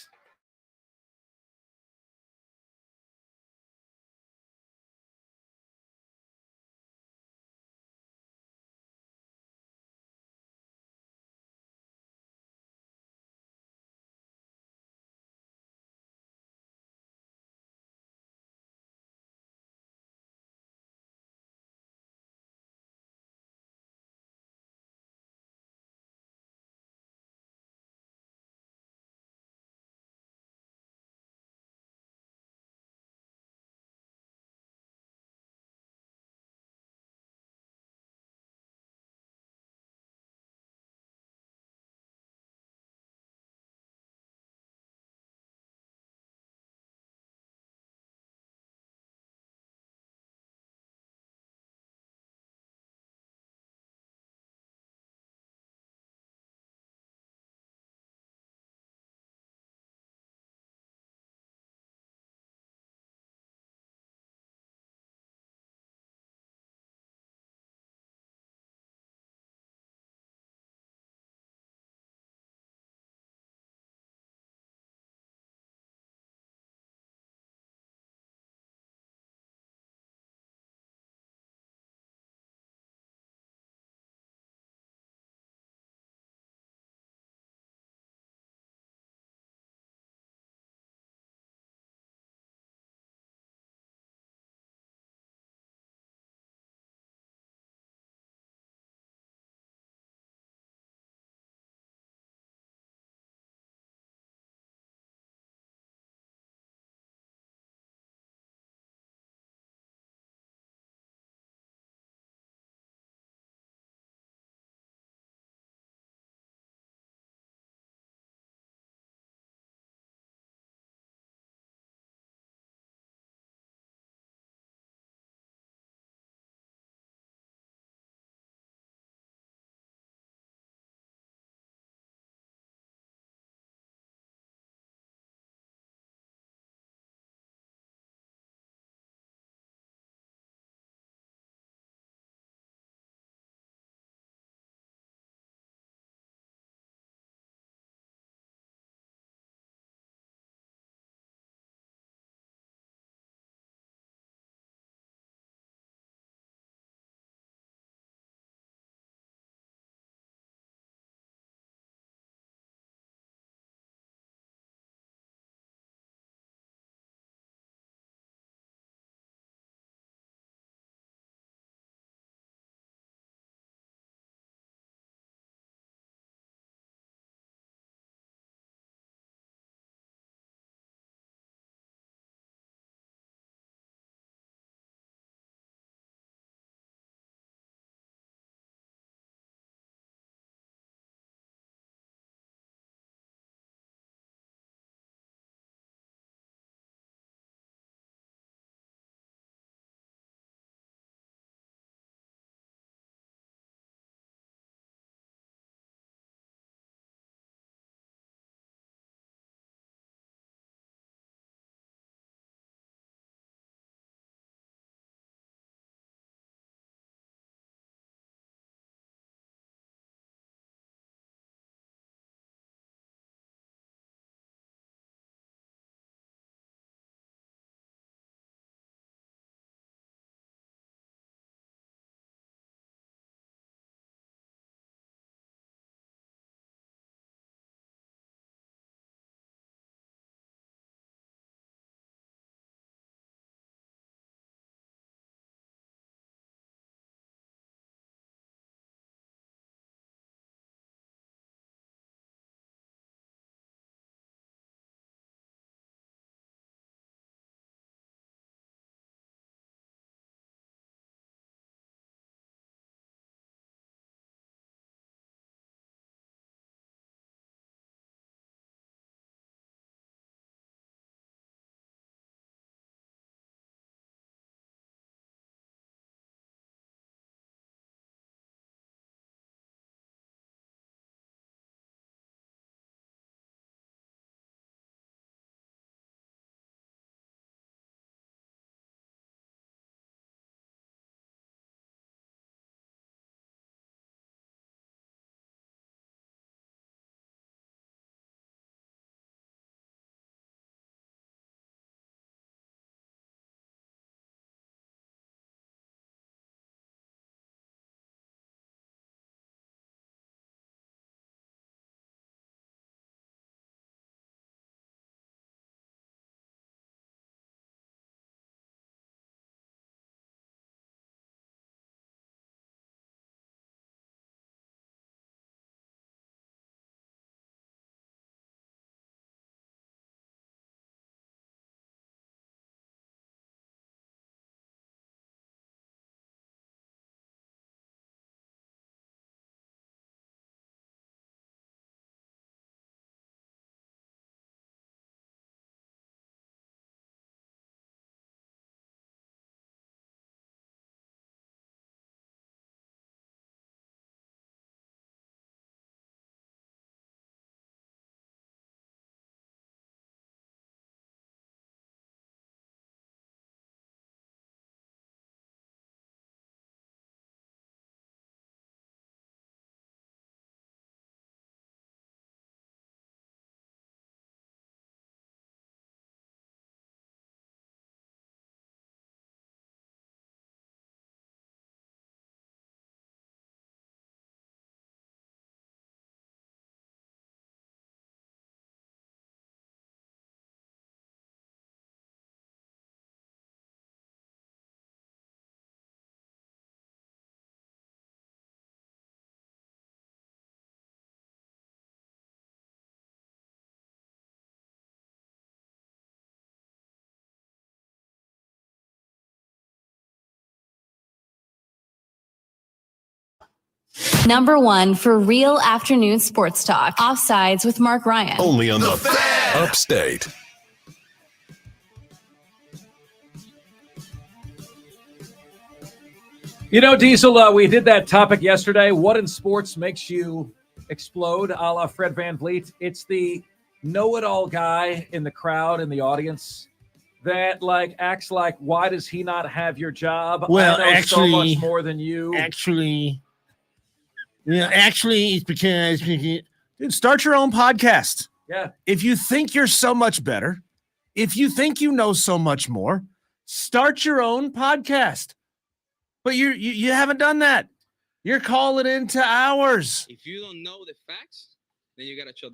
[SPEAKER 6] Number one for real afternoon sports talk. Offsides with Marc Ryan.
[SPEAKER 8] Only on the Fan Upstate.
[SPEAKER 1] You know, Diesel, we did that topic yesterday. What in sports makes you explode, a la Fred VanVleet? It's the know-it-all guy in the crowd, in the audience, that acts like, why does he not have your job?
[SPEAKER 2] Well,
[SPEAKER 1] I know
[SPEAKER 2] actually,
[SPEAKER 1] so much more than you.
[SPEAKER 2] Actually, it's because dude, start your own podcast.
[SPEAKER 1] Yeah.
[SPEAKER 2] If you think you're so much better, if you think you know so much more, start your own podcast. But you haven't done that. You're calling into ours.
[SPEAKER 7] If you don't know the facts, then you gotta chill.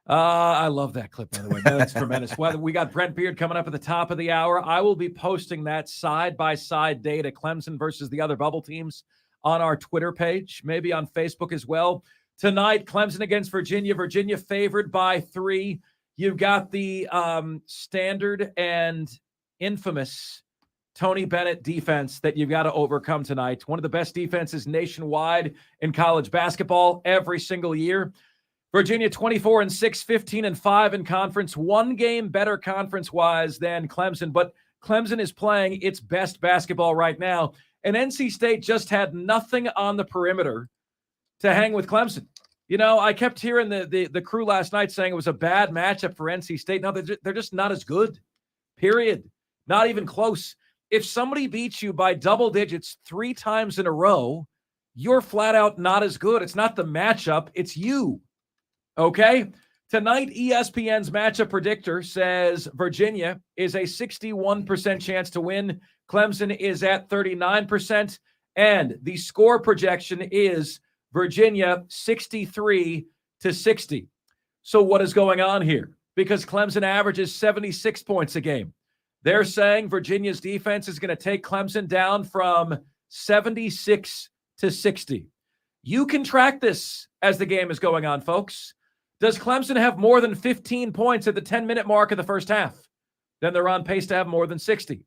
[SPEAKER 1] I love that clip, by the way. That's tremendous. Well, we got Brent Beard coming up at the top of the hour. I will be posting that side-by-side data, Clemson versus the other bubble teams, on our Twitter page, maybe on Facebook as well. Tonight, Clemson against Virginia. Virginia favored by 3. You've got the standard and infamous Tony Bennett defense that you've got to overcome tonight. One of the best defenses nationwide in college basketball every single year. Virginia 24-6, 15-5 in conference, one game better conference-wise than Clemson, but Clemson is playing its best basketball right now, and NC State just had nothing on the perimeter to hang with Clemson. You know, I kept hearing the crew last night saying it was a bad matchup for NC State. No, they're just not as good, period. Not even close. If somebody beats you by double digits 3 times in a row, you're flat out not as good. It's not the matchup, it's you. Okay? Tonight, ESPN's matchup predictor says Virginia is a 61% chance to win. Clemson is at 39%. And the score projection is Virginia 63-60. So what is going on here? Because Clemson averages 76 points a game. They're saying Virginia's defense is going to take Clemson down from 76 to 60. You can track this as the game is going on, folks. Does Clemson have more than 15 points at the 10-minute mark of the first half? Then they're on pace to have more than 60.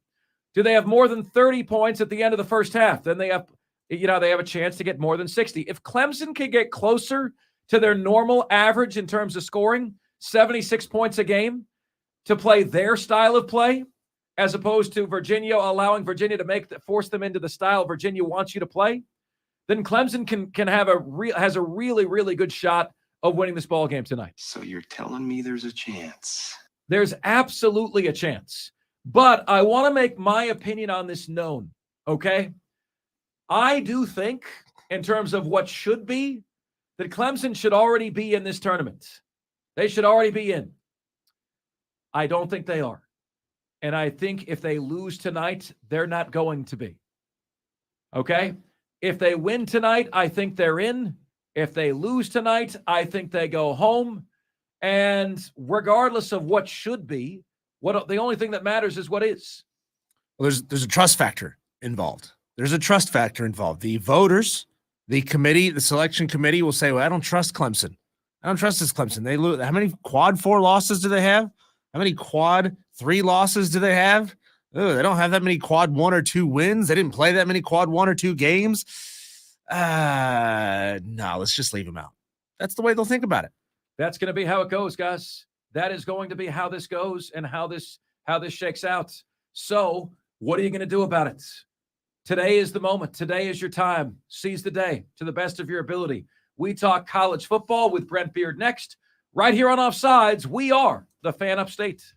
[SPEAKER 1] Do they have more than 30 points at the end of the first half? Then they have a chance to get more than 60. If Clemson can get closer to their normal average in terms of scoring, 76 points a game, to play their style of play, as opposed to Virginia allowing Virginia to force them into the style Virginia wants you to play, then Clemson has a really, really good shot of winning this ball game tonight.
[SPEAKER 8] So you're telling me there's a chance?
[SPEAKER 1] There's absolutely a chance. But I want to make my opinion on this known, okay? I do think, in terms of what should be, that Clemson should already be in this tournament. They should already be in. I don't think they are. And I think if they lose tonight, they're not going to be. Okay? If they win tonight, I think they're in. If they lose tonight, I think they go home. And regardless of what should be, the only thing that matters is what is.
[SPEAKER 2] Well, there's a trust factor involved. There's a trust factor involved. The voters, the committee, the selection committee will say, well, I don't trust Clemson. I don't trust this Clemson. They lose. How many quad 4 losses do they have? How many quad 3 losses do they have? Oh, they don't have that many quad 1 or 2 wins. They didn't play that many quad 1 or 2 games. No, let's just leave them out. That's the way they'll think about it.
[SPEAKER 1] That's going to be how it goes, guys. That is going to be how this goes and how this shakes out. So what are you going to do about it? Today is the moment. Today is your time. Seize the day to the best of your ability. We talk college football with Brent Beard next. Right here on Offsides, we are the Fan Upstate.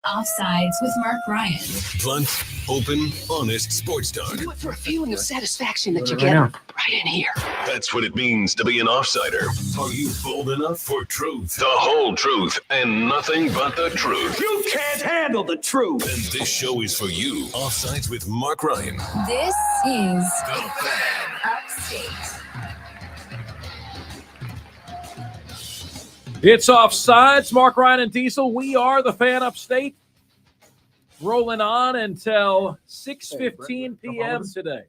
[SPEAKER 6] Offsides with Marc Ryan.
[SPEAKER 8] Blunt, open, honest sports talk.
[SPEAKER 9] Do it for a feeling of satisfaction that you get right in here.
[SPEAKER 8] That's what it means to be an offsider. Are you bold enough for truth? The whole truth and nothing but the truth.
[SPEAKER 3] You can't handle the truth.
[SPEAKER 8] And this show is for you. Offsides with Marc Ryan.
[SPEAKER 6] This is
[SPEAKER 8] The Fan.
[SPEAKER 6] Upstate.
[SPEAKER 1] It's Offsides. Marc Ryan and Diesel. We are the Fan Upstate. Rolling on until 6:15 p.m. today.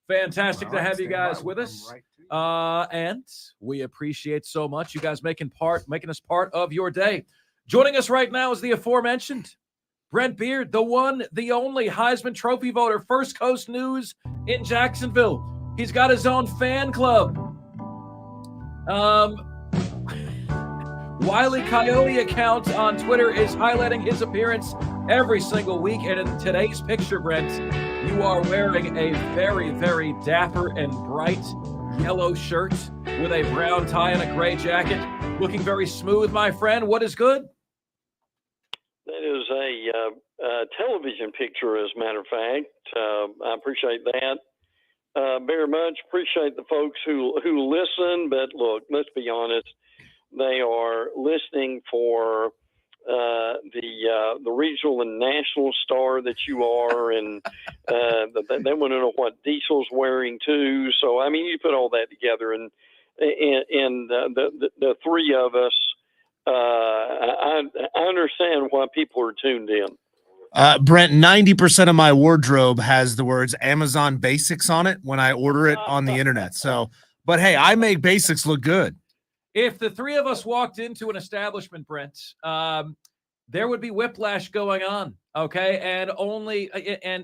[SPEAKER 1] Fantastic to have you guys with us. And we appreciate so much you guys making us part of your day. Joining us right now is the aforementioned Brent Beard, the one, the only Heisman Trophy voter, First Coast News in Jacksonville. He's got his own fan club. Wiley Coyote account on Twitter is highlighting his appearance every single week. And in today's picture, Brent, you are wearing a very, very dapper and bright yellow shirt with a brown tie and a gray jacket. Looking very smooth, my friend. What is good?
[SPEAKER 10] That is a television picture, as a matter of fact. I appreciate that. Very much appreciate the folks who listen. But look, let's be honest. They are listening for the regional and national star that you are, and they want to know what Diesel's wearing too. So I mean, you put all that together, and the three of us, I understand why people are tuned in.
[SPEAKER 2] Brent, 90% of my wardrobe has the words Amazon Basics on it when I order it on the internet. So, but hey, I make basics look good.
[SPEAKER 1] If the three of us walked into an establishment, Brent, there would be whiplash going on, okay? And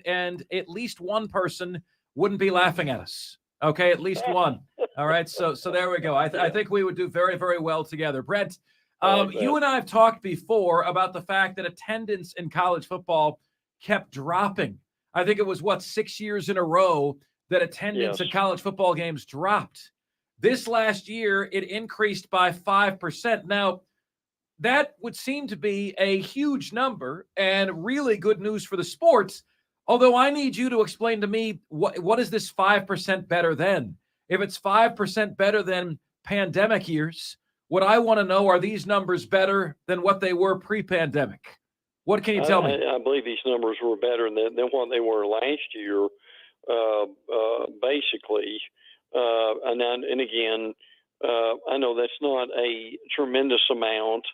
[SPEAKER 1] and at least one person wouldn't be laughing at us, okay? At least one. All right, so there we go. I think we would do very, very well together. Brent, you and I have talked before about the fact that attendance in college football kept dropping. I think it was, 6 years in a row that attendance at college football games dropped. This last year, it increased by 5%. Now, that would seem to be a huge number and really good news for the sports, although I need you to explain to me what is this 5% better than? If it's 5% better than pandemic years, what I want to know, are these numbers better than what they were pre-pandemic? What can you tell me?
[SPEAKER 10] I believe these numbers were better than what they were last year, basically. And again, I know that's not a tremendous amount.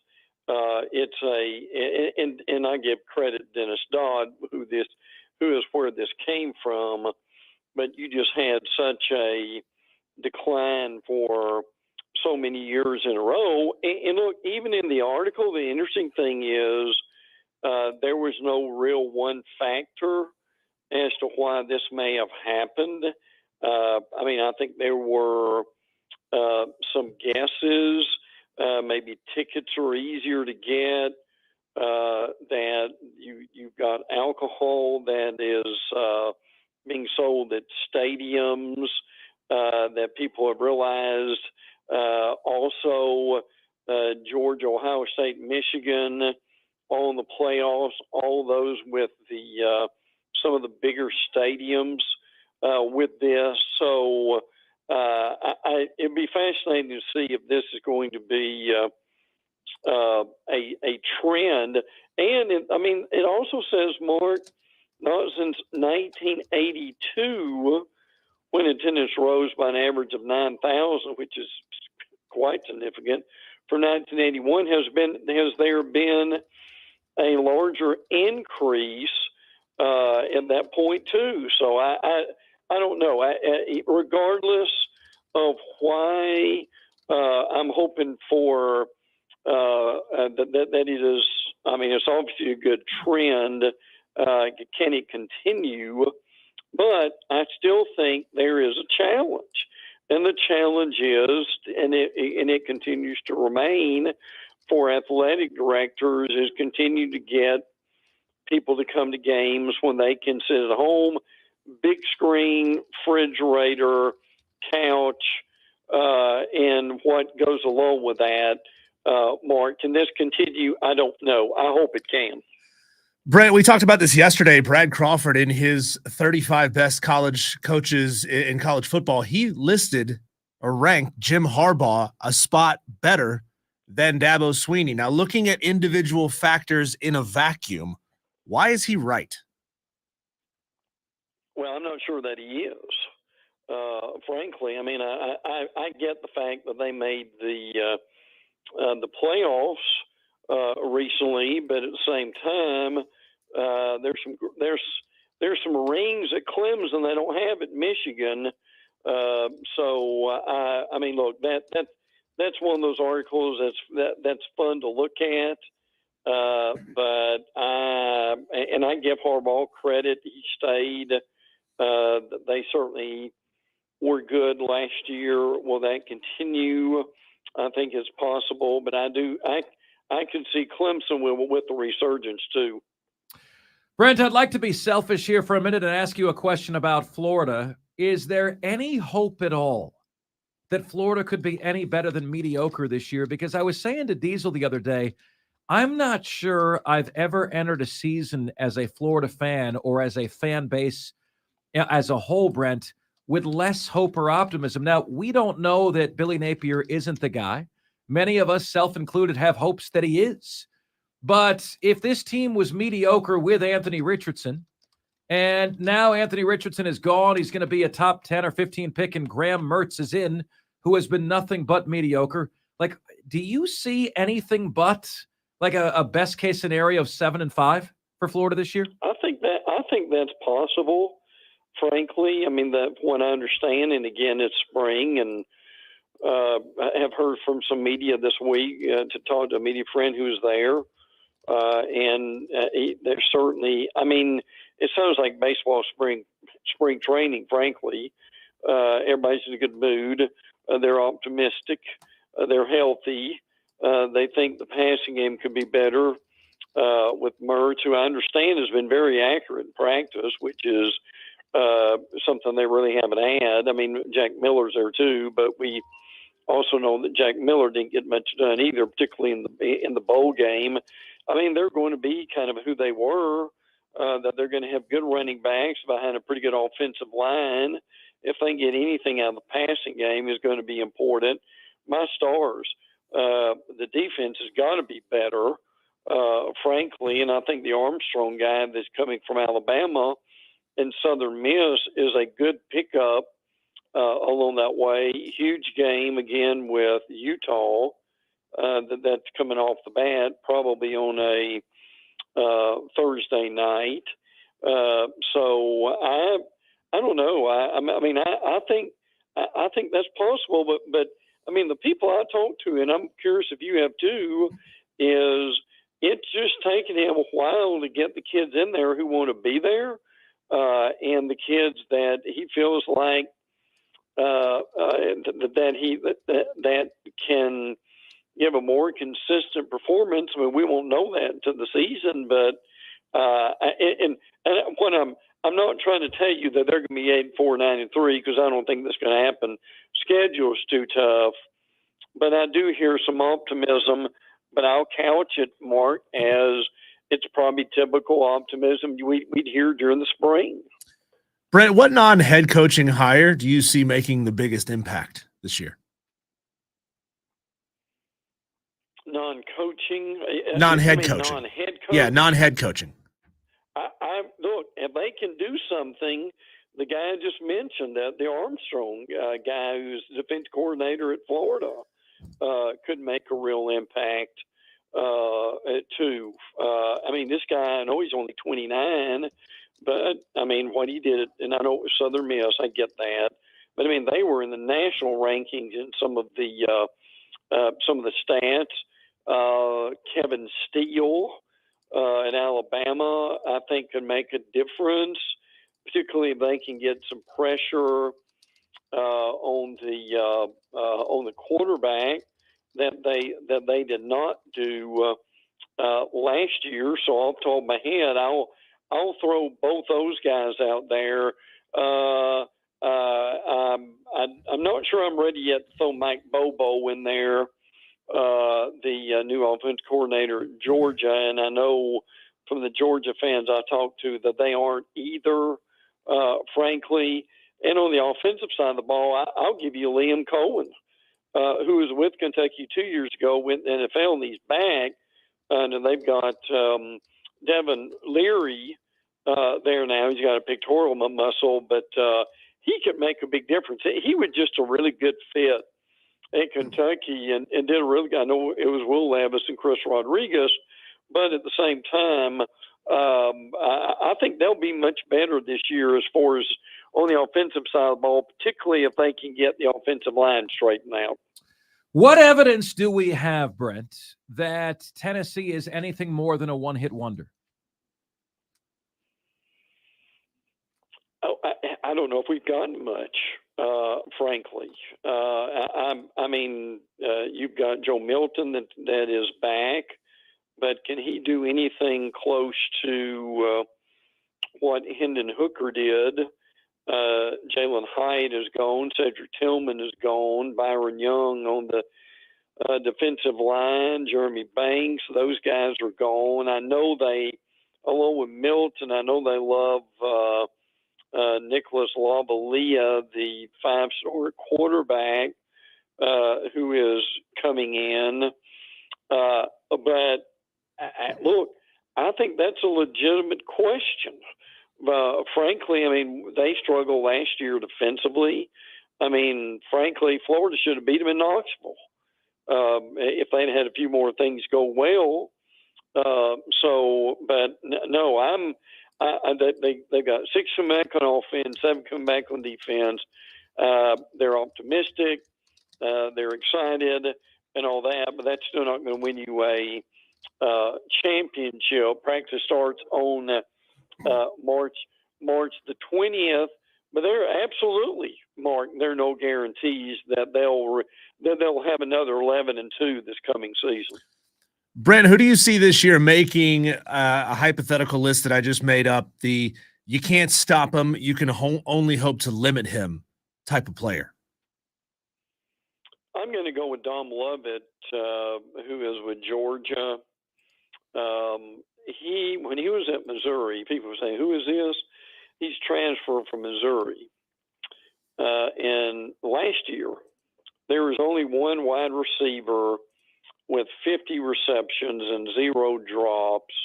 [SPEAKER 10] And I give credit to Dennis Dodd, who is where this came from. But you just had such a decline for so many years in a row. And look, even in the article, the interesting thing is there was no real one factor as to why this may have happened. I mean, I think there were some guesses. Maybe tickets are easier to get. That you've got alcohol that is being sold at stadiums. That people have realized. Also, Georgia, Ohio State, Michigan, all in the playoffs. All those with the some of the bigger stadiums. With this, so it'd be fascinating to see if this is going to be a trend. And it also says, Mark, not since 1982, when attendance rose by an average of 9,000, which is quite significant. For 1981, has there been a larger increase at that point too? So I don't know. Regardless of why, I'm hoping for that it is. I mean, it's obviously a good trend. Can it continue? But I still think there is a challenge, and the challenge is, and it continues to remain for athletic directors, is continue to get people to come to games when they can sit at home. Big screen, refrigerator, couch, and what goes along with that. Mark, can this continue? I don't know. I hope it can.
[SPEAKER 2] Brent, we talked about this yesterday. Brad Crawford, in his 35 best college coaches in college football, he listed or ranked Jim Harbaugh a spot better than Dabo Swinney. Now, looking at individual factors in a vacuum, why is he right?
[SPEAKER 10] Well, I'm not sure that he is. Frankly, I mean, I get the fact that they made the playoffs recently, but at the same time, there's some rings at Clemson they don't have at Michigan. I mean, look, that's one of those articles that's fun to look at. But I give Harbaugh credit. He stayed. They certainly were good last year. Will that continue? I think it's possible, but I could see Clemson with the resurgence too.
[SPEAKER 1] Brent, I'd like to be selfish here for a minute and ask you a question about Florida. Is there any hope at all that Florida could be any better than mediocre this year? Because I was saying to Diesel the other day, I'm not sure I've ever entered a season as a Florida fan or as a fan base as a whole, Brent, with less hope or optimism. Now, we don't know that Billy Napier isn't the guy. Many of us, self-included, have hopes that he is. But if this team was mediocre with Anthony Richardson, and now Anthony Richardson is gone, he's going to be a top 10 or 15 pick, and Graham Mertz is in, who has been nothing but mediocre. Like, do you see anything but like a best case scenario of 7-5 for Florida this year?
[SPEAKER 10] I think that's possible. Frankly, I mean, that what I understand, and again, it's spring, and I have heard from some media this week to talk to a media friend who was there, and there's certainly, I mean, it sounds like baseball spring training. Frankly, everybody's in a good mood. They're optimistic. They're healthy. They think the passing game could be better with Mertz, who I understand has been very accurate in practice, which is something they really haven't had. I mean, Jack Miller's there too, but we also know that Jack Miller didn't get much done either, particularly in the bowl game. I mean, they're going to be kind of who they were, that they're going to have good running backs behind a pretty good offensive line. If they get anything out of the passing game, is going to be important. My stars, the defense has got to be better, frankly, and I think the Armstrong guy that's coming from Alabama and Southern Miss is a good pickup along that way. Huge game again with Utah that's coming off the bat, probably on a Thursday night. So I don't know. I mean I think that's possible, but I mean the people I talk to, and I'm curious if you have too, is it's just taking him a while to get the kids in there who want to be there. And the kids that he feels like that can give a more consistent performance. I mean, we won't know that until the season, but and what I'm not trying to tell you that they're going to be 8-4, 9-3, because I don't think that's going to happen. Schedule's too tough, but I do hear some optimism. But I'll couch it, Mark, as it's probably typical optimism we'd hear during the spring.
[SPEAKER 2] Brent, what non-head coaching hire do you see making the biggest impact this year?
[SPEAKER 10] Non-coaching?
[SPEAKER 2] Non-head coaching.
[SPEAKER 10] Non-head coaching?
[SPEAKER 2] Yeah, non-head coaching.
[SPEAKER 10] I look, if they can do something, the guy I just mentioned, the Armstrong guy who's the defense coordinator at Florida, could make a real impact too. I mean, this guy, I know he's only 29, but I mean, what he did, and I know it was Southern Miss, I get that, but I mean, they were in the national rankings in some of the stats. Kevin Steele at Alabama, I think, could make a difference, particularly if they can get some pressure on the quarterback that they did not do last year. So off the top of my head, I'll throw both those guys out there. I'm not sure I'm ready yet to throw Mike Bobo in there, the new offense coordinator at Georgia, and I know from the Georgia fans I talked to that they aren't either, frankly. And on the offensive side of the ball, I'll give you Liam Cohen, who was with Kentucky 2 years ago, went to the NFL, and he's back. And they've got Devin Leary there now. He's got a pectoral muscle, but he could make a big difference. He was just a really good fit at Kentucky and did a really good. I know it was Will Levis and Chris Rodriguez, but at the same time, I think they'll be much better this year as far as on the offensive side of the ball, particularly if they can get the offensive line straightened out.
[SPEAKER 1] What evidence do we have, Brent, that Tennessee is anything more than a one-hit wonder?
[SPEAKER 10] Oh, I don't know if we've gotten much, frankly. I mean, you've got Joe Milton that is back, but can he do anything close to what Hendon Hooker did? Jalen Hyde is gone. Cedric Tillman is gone. Byron Young on the defensive line. Jeremy Banks. Those guys are gone. I know they, along with Milton, I know they love Nicholas Lavalia, the five-star quarterback who is coming in. But look, I think that's a legitimate question. Frankly, I mean, they struggled last year defensively. I mean, frankly, Florida should have beat them in Knoxville if they'd had a few more things go well. But no, they got 6 coming back on offense, 7 coming back on defense. They're optimistic, they're excited, and all that. But that's still not going to win you a championship. Practice starts on March the 20th, but they're absolutely, Mark, there are no guarantees that they'll have another 11-2 this coming season.
[SPEAKER 2] Brent, who do you see this year making a hypothetical list that I just made up? The you can't stop him, you can only hope to limit him type of player.
[SPEAKER 10] I'm going to go with Dom Lovett, who is with Georgia. When he was at Missouri, people were saying, "Who is this?" He's transferred from Missouri. And last year, there was only one wide receiver with 50 receptions and 0 drops,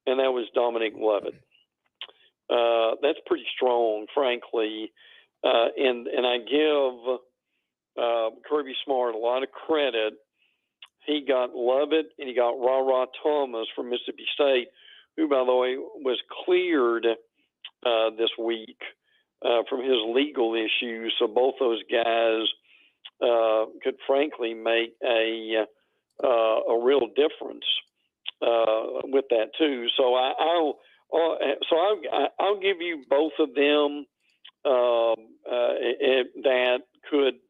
[SPEAKER 10] and that was Dominic Lovett. That's pretty strong, frankly. And I give Kirby Smart a lot of credit. He got Lovett and he got Ra Thomas from Mississippi State, who, by the way, was cleared this week from his legal issues. So both those guys could, frankly, make a real difference with that too. So I'll give you both of them that could.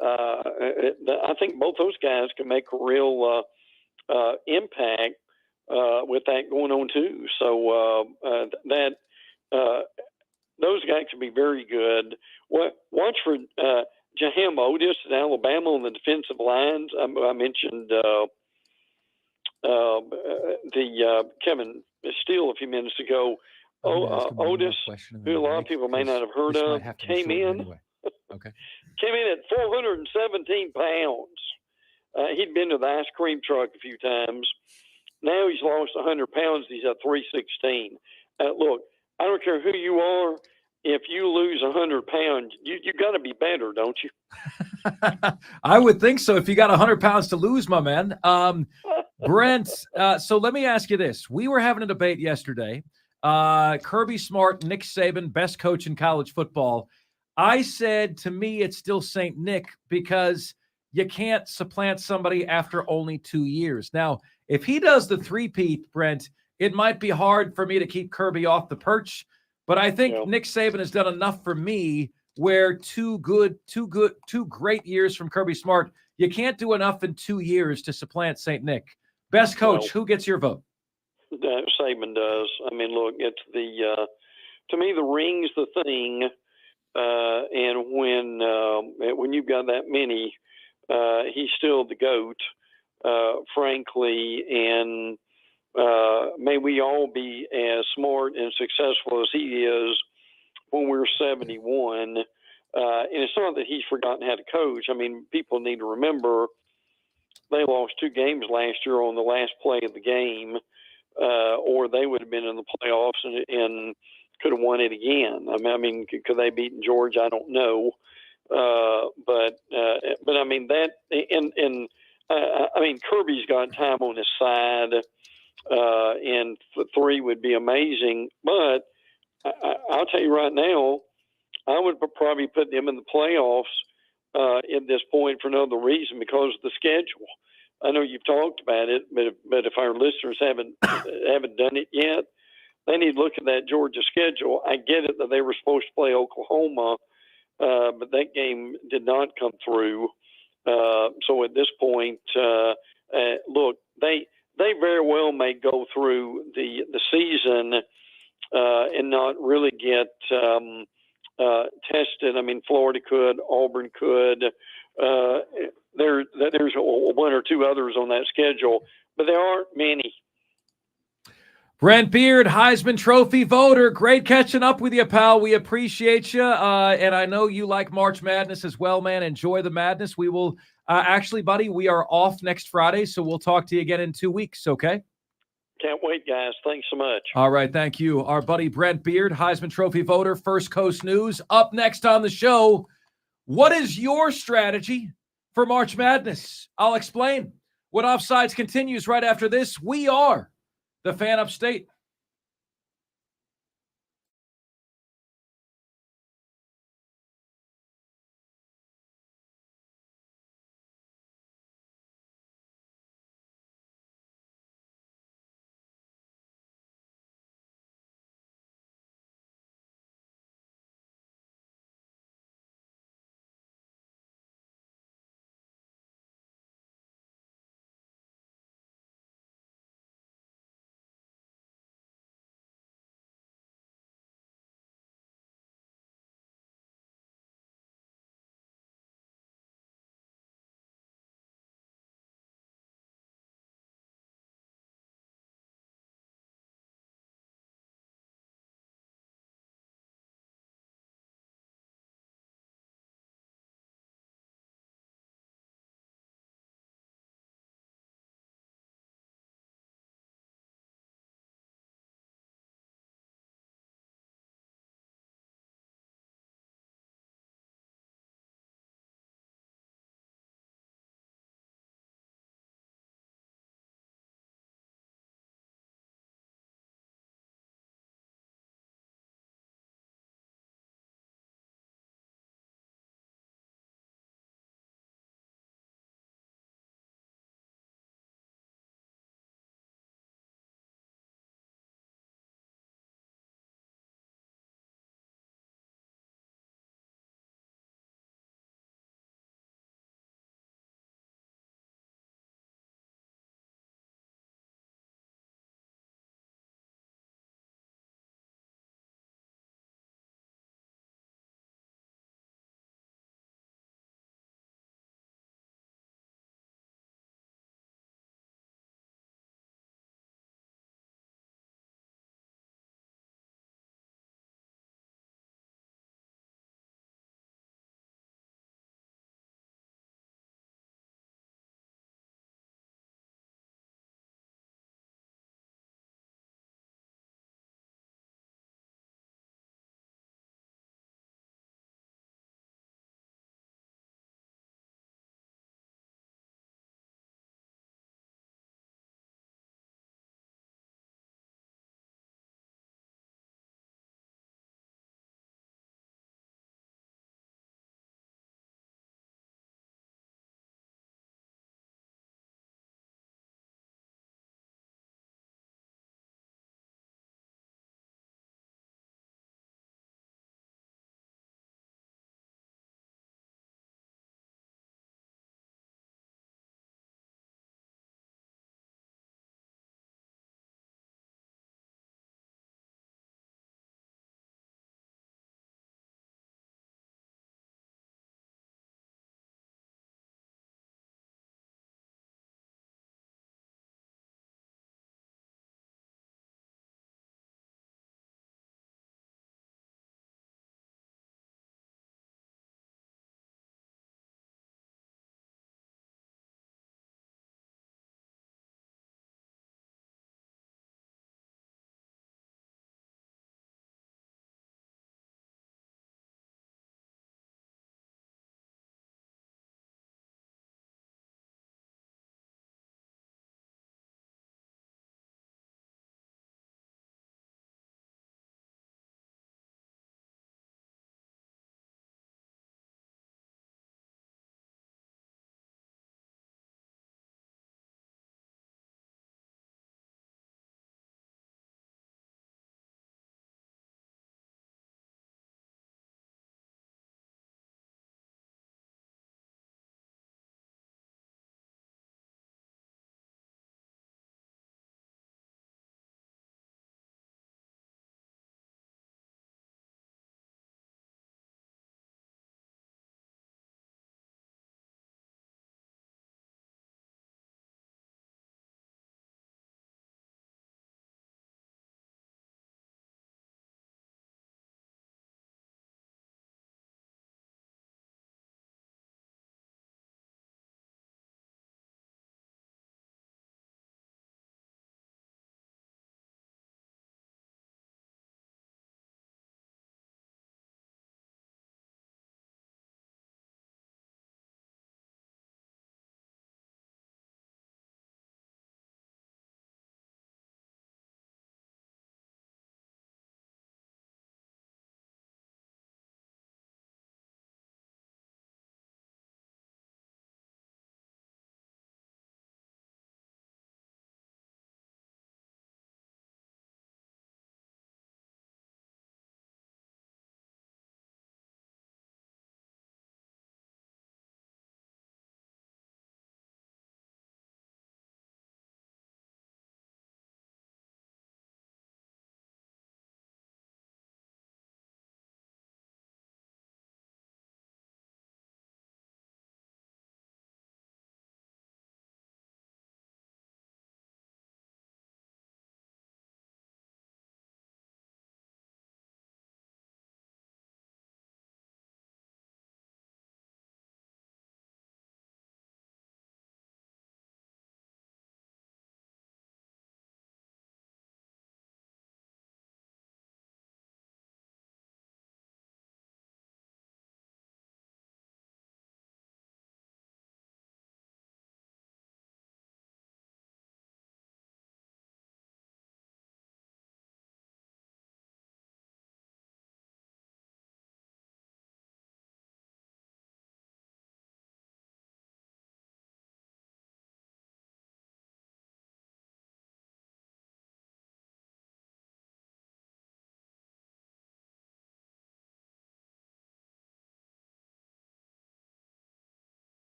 [SPEAKER 10] I think both those guys can make a real impact with that going on too. So those guys can be very good. Watch for Jahem Otis at Alabama on the defensive lines. I mentioned the Kevin Steele a few minutes ago. Otis, who a lot of people may not have heard of, came in.
[SPEAKER 1] Anyway. Okay.
[SPEAKER 10] Came in at 417 pounds. He'd been to the ice cream truck a few times. Now he's lost 100 pounds. He's at 316. Look, I don't care who you are. If you lose 100 pounds, you got to be better, don't you?
[SPEAKER 1] I would think so. If you got 100 pounds to lose, my man. Brent, so let me ask you this. We were having a debate yesterday. Kirby Smart, Nick Saban, best coach in college football. I said, to me, it's still St. Nick because you can't supplant somebody after only 2 years. Now, if he does the three-peat, Brent, it might be hard for me to keep Kirby off the perch, but I think Nick Saban has done enough for me where two great years from Kirby Smart, you can't do enough in 2 years to supplant St. Nick. Best coach, who gets your vote?
[SPEAKER 10] Saban does. I mean, look, it's to me, the ring's the thing. And when you've got that many, he's still the GOAT, frankly. And may we all be as smart and successful as he is when we're 71. And it's not that he's forgotten how to coach. I mean, people need to remember they lost 2 games last year on the last play of the game, or they would have been in the playoffs and could have won it again. I mean, could they beat Georgia? I don't know. But I mean that, and I mean Kirby's got time on his side, and 3 would be amazing. But I'll tell you right now, I would probably put them in the playoffs at this point for another reason, because of the schedule. I know you've talked about it, but if our listeners haven't done it yet, they need to look at that Georgia schedule. I get it that they were supposed to play Oklahoma, but that game did not come through. So at this point, look, they very well may go through the season and not really get tested. I mean, Florida could, Auburn could. There's 1 or 2 others on that schedule, but there aren't many.
[SPEAKER 1] Brent Beard, Heisman Trophy voter. Great catching up with you, pal. We appreciate you. And I know you like March Madness as well, man. Enjoy the madness. We will actually, buddy, we are off next Friday, so we'll talk to you again in 2 weeks, okay?
[SPEAKER 10] Can't wait, guys. Thanks so much.
[SPEAKER 1] All right, thank you. Our buddy Brent Beard, Heisman Trophy voter, First Coast News. Up next on the show, what is your strategy for March Madness? I'll explain. When Offsides continues right after this, we are the Fan Upstate.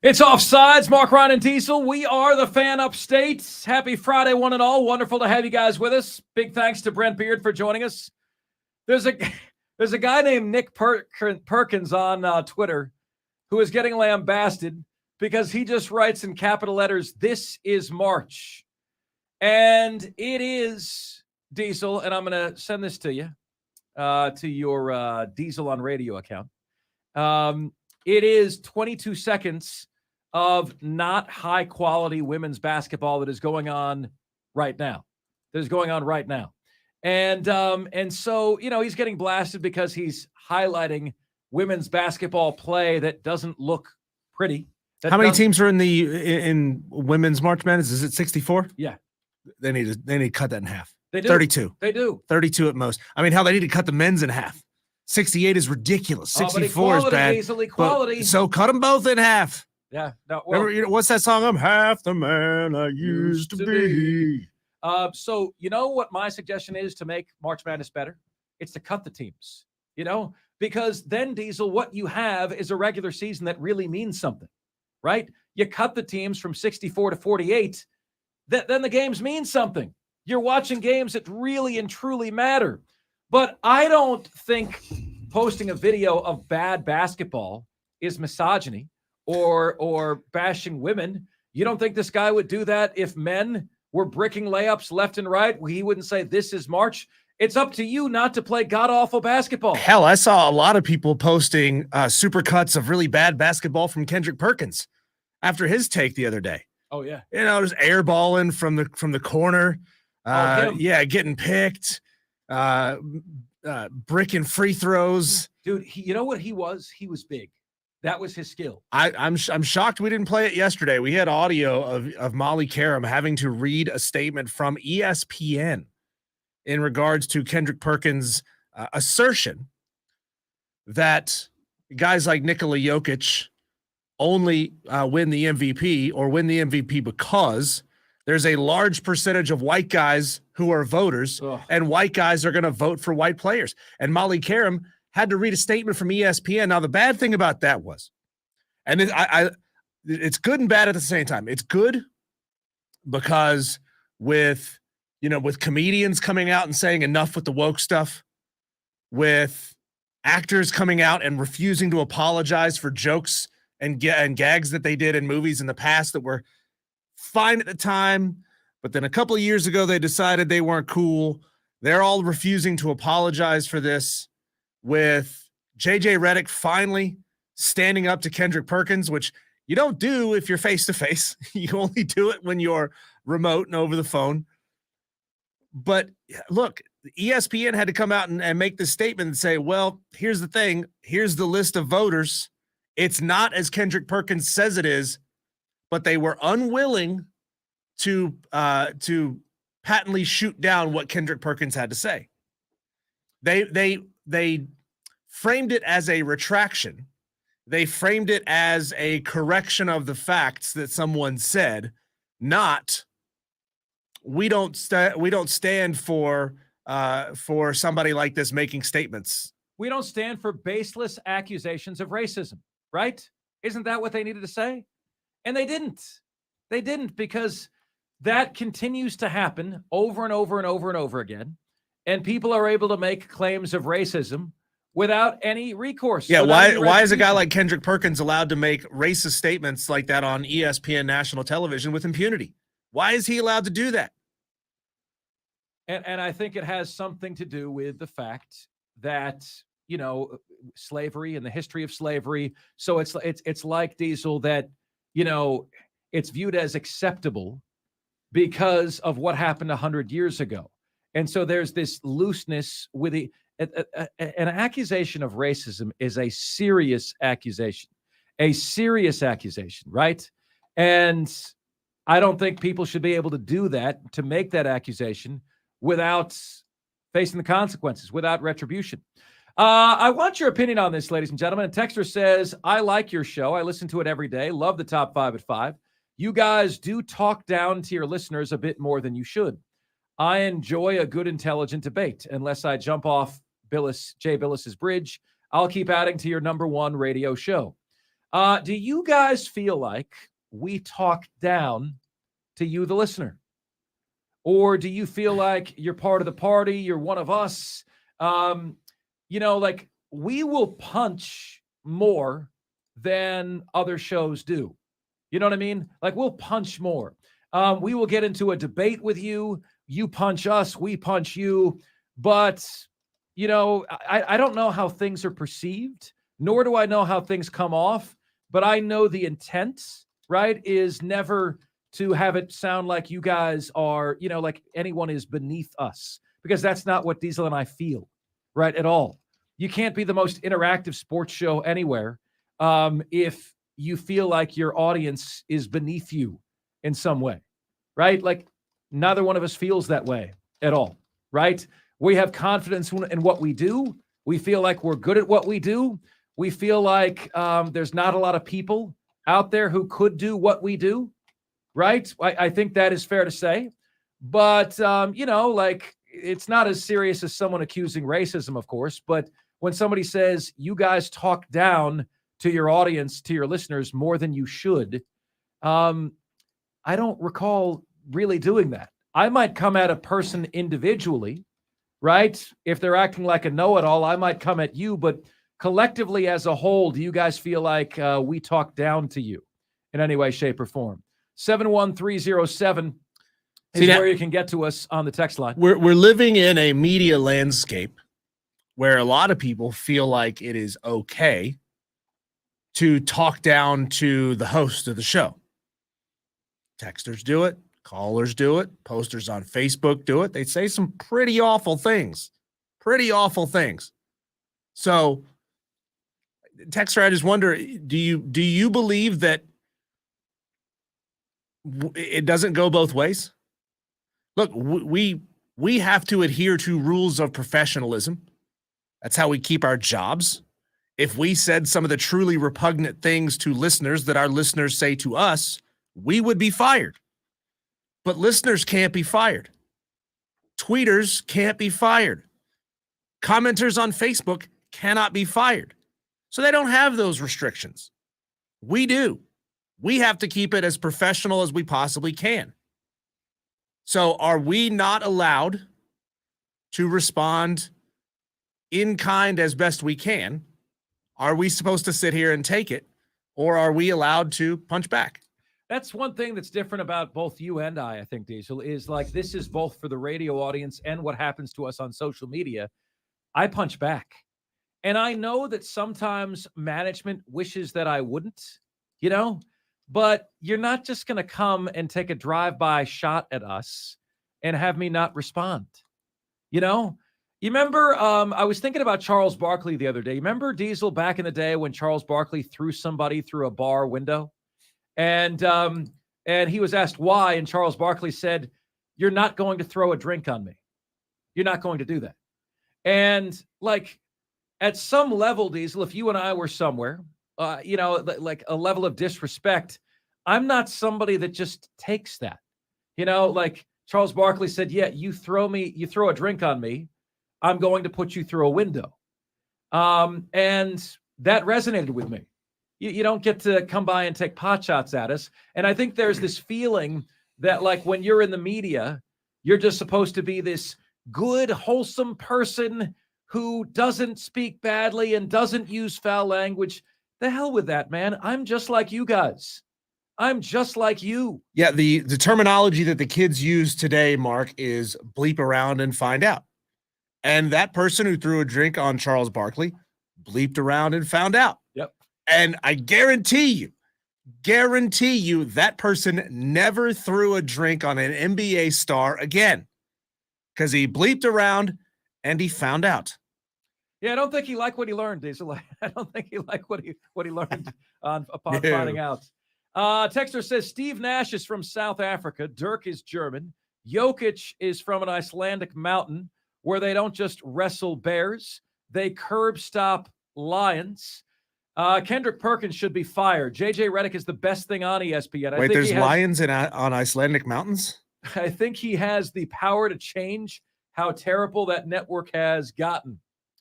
[SPEAKER 1] It's Offsides, Marc, Ryan, and Diesel. We are the Fan Upstate. Happy Friday, one and all. Wonderful to have you guys with us. Big thanks to Brent Beard for joining us. There's a guy named Nick Perkins on Twitter who is getting lambasted because he just writes in capital letters, "This is March." And it is, Diesel, and I'm going to send this to you, to your Diesel on Radio account. It is 22 seconds of not high quality women's basketball that is going on right now. And so, he's getting blasted because he's highlighting women's basketball play that doesn't look pretty.
[SPEAKER 2] How many teams are in women's March Madness? Is it 64?
[SPEAKER 1] Yeah.
[SPEAKER 2] They need to cut that in half.
[SPEAKER 1] They do.
[SPEAKER 2] 32.
[SPEAKER 1] They do.
[SPEAKER 2] 32 at most. I mean, hell, they need to cut the men's in half. 68 is ridiculous. 64 is bad.
[SPEAKER 1] Equality.
[SPEAKER 2] So cut them both in half.
[SPEAKER 1] Yeah. No, well,
[SPEAKER 2] remember, what's that song? I'm half the man I used to be.
[SPEAKER 1] So you know what my suggestion is to make March Madness better? It's to cut the teams, because then, Diesel, what you have is a regular season that really means something, right? You cut the teams from 64 to 48, then the games mean something. You're watching games that really and truly matter. But I don't think posting a video of bad basketball is misogyny or bashing women. You don't think this guy would do that if men were bricking layups left and right? He wouldn't say, "This is March." It's up to you not to play god-awful basketball.
[SPEAKER 2] Hell, I saw a lot of people posting super cuts of really bad basketball from Kendrick Perkins after his take the other day.
[SPEAKER 1] Oh, yeah.
[SPEAKER 2] Just airballing from the corner. Getting picked. Bricking free throws.
[SPEAKER 1] Dude, you know what he was? He was big. That was his skill.
[SPEAKER 2] I'm shocked we didn't play it yesterday. We had audio of Molly Karam having to read a statement from ESPN in regards to Kendrick Perkins' assertion that guys like Nikola Jokic only win the MVP or win the MVP because there's a large percentage of white guys who are voters, and white guys are going to vote for white players. And Molly Karam had to read a statement from ESPN. Now, the bad thing about that was, and it's good and bad at the same time. It's good because with comedians coming out and saying enough with the woke stuff, with actors coming out and refusing to apologize for jokes and gags that they did in movies in the past that were fine at the time, but then a couple of years ago they decided they weren't cool. They're all refusing to apologize for this, with JJ Redick finally standing up to Kendrick Perkins, which you don't do if you're face to face. You only do it when you're remote and over the phone. But look, ESPN had to come out and make this statement and say, well, here's the thing. Here's the list of voters. It's not as Kendrick Perkins says it is, but they were unwilling to patently shoot down what Kendrick Perkins had to say. They framed it as a retraction. They framed it as a correction of the facts that someone said, not we don't stand for somebody like this making statements.
[SPEAKER 1] We don't stand for baseless accusations of racism, right? Isn't that what they needed to say? And they didn't. They didn't, because that continues to happen over and over and over and over again. And people are able to make claims of racism without any recourse.
[SPEAKER 2] Yeah, why is a guy like Kendrick Perkins allowed to make racist statements like that on ESPN national television with impunity? Why is he allowed to do that?
[SPEAKER 1] And I think it has something to do with the fact that, slavery and the history of slavery. So it's like, Diesel, that, it's viewed as acceptable because of what happened 100 years ago. And so there's this looseness with an accusation of racism is a serious accusation, right? And I don't think people should be able to do that, to make that accusation without facing the consequences, without retribution. I want your opinion on this, ladies and gentlemen. A texter says, I like your show. I listen to it every day. Love the Top 5 at 5. You guys do talk down to your listeners a bit more than you should. I enjoy a good, intelligent debate. Unless I jump off Jay Billis's bridge, I'll keep adding to your number one radio show. Do you guys feel like we talk down to you, the listener? Or do you feel like you're part of the party? You're one of us? Like we will punch more than other shows do. You know what I mean? Like we'll punch more. We will get into a debate with you. You punch us, we punch you. But, I don't know how things are perceived, nor do I know how things come off. But I know the intent, right, is never to have it sound like you guys are, like anyone is beneath us, because that's not what Diesel and I feel, right, at all. You can't be the most interactive sports show anywhere if you feel like your audience is beneath you in some way, right? Like neither one of us feels that way at all, right? We have confidence in what we do. We feel like we're good at what we do. We feel like there's not a lot of people out there who could do what we do, right? I think that is fair to say. But, like it's not as serious as someone accusing racism, of course. But when somebody says you guys talk down to your audience, to your listeners more than you should, I don't recall really doing that. I might come at a person individually, right? If they're acting like a know-it-all, I might come at you, but collectively as a whole, do you guys feel like we talk down to you in any way, shape, or form? 71307 is where you can get to us on the text line.
[SPEAKER 2] We're living in a media landscape where a lot of people feel like it is okay to talk down to the host of the show. Texters do it. Callers do it. Posters on Facebook do it. They say some pretty awful things. So, Texter, I just wonder, do you believe that it doesn't go both ways? Look, we have to adhere to rules of professionalism. That's how we keep our jobs. If we said some of the truly repugnant things to listeners that our listeners say to us, we would be fired. But listeners can't be fired. Tweeters can't be fired. Commenters on Facebook cannot be fired. So they don't have those restrictions. We do. We have to keep it as professional as we possibly can. So are we not allowed to respond in kind as best we can? Are we supposed to sit here and take it, or are we allowed to punch back?
[SPEAKER 1] That's one thing that's different about both you and I think, Diesel, is like this is both for the radio audience and what happens to us on social media. I punch back. And I know that sometimes management wishes that I wouldn't, but you're not just going to come and take a drive-by shot at us and have me not respond. You remember, I was thinking about Charles Barkley the other day. You remember, Diesel, back in the day when Charles Barkley threw somebody through a bar window? And he was asked why, and Charles Barkley said, "You're not going to throw a drink on me. You're not going to do that." And like at some level, Diesel, if you and I were somewhere, like a level of disrespect, I'm not somebody that just takes that. Like Charles Barkley said, "Yeah, you throw a drink on me, I'm going to put you through a window." And that resonated with me. You don't get to come by and take pot shots at us. And I think there's this feeling that like when you're in the media, you're just supposed to be this good, wholesome person who doesn't speak badly and doesn't use foul language. The hell with that, man. I'm just like you guys. I'm just like you.
[SPEAKER 2] Yeah, the terminology that the kids use today, Mark, is bleep around and find out. And that person who threw a drink on Charles Barkley bleeped around and found out.
[SPEAKER 1] Yep.
[SPEAKER 2] And I guarantee you that person never threw a drink on an NBA star again because he bleeped around and he found out.
[SPEAKER 1] Yeah, I don't think he liked what he learned, Diesel. I don't think he liked what he learned upon finding out. Texter says Steve Nash is from South Africa. Dirk is German. Jokic is from an Icelandic mountain where they don't just wrestle bears, they curb stop lions. Kendrick Perkins should be fired. JJ Redick is the best thing on ESPN.
[SPEAKER 2] Wait, there's lions on Icelandic mountains?
[SPEAKER 1] I think he has the power to change how terrible that network has gotten.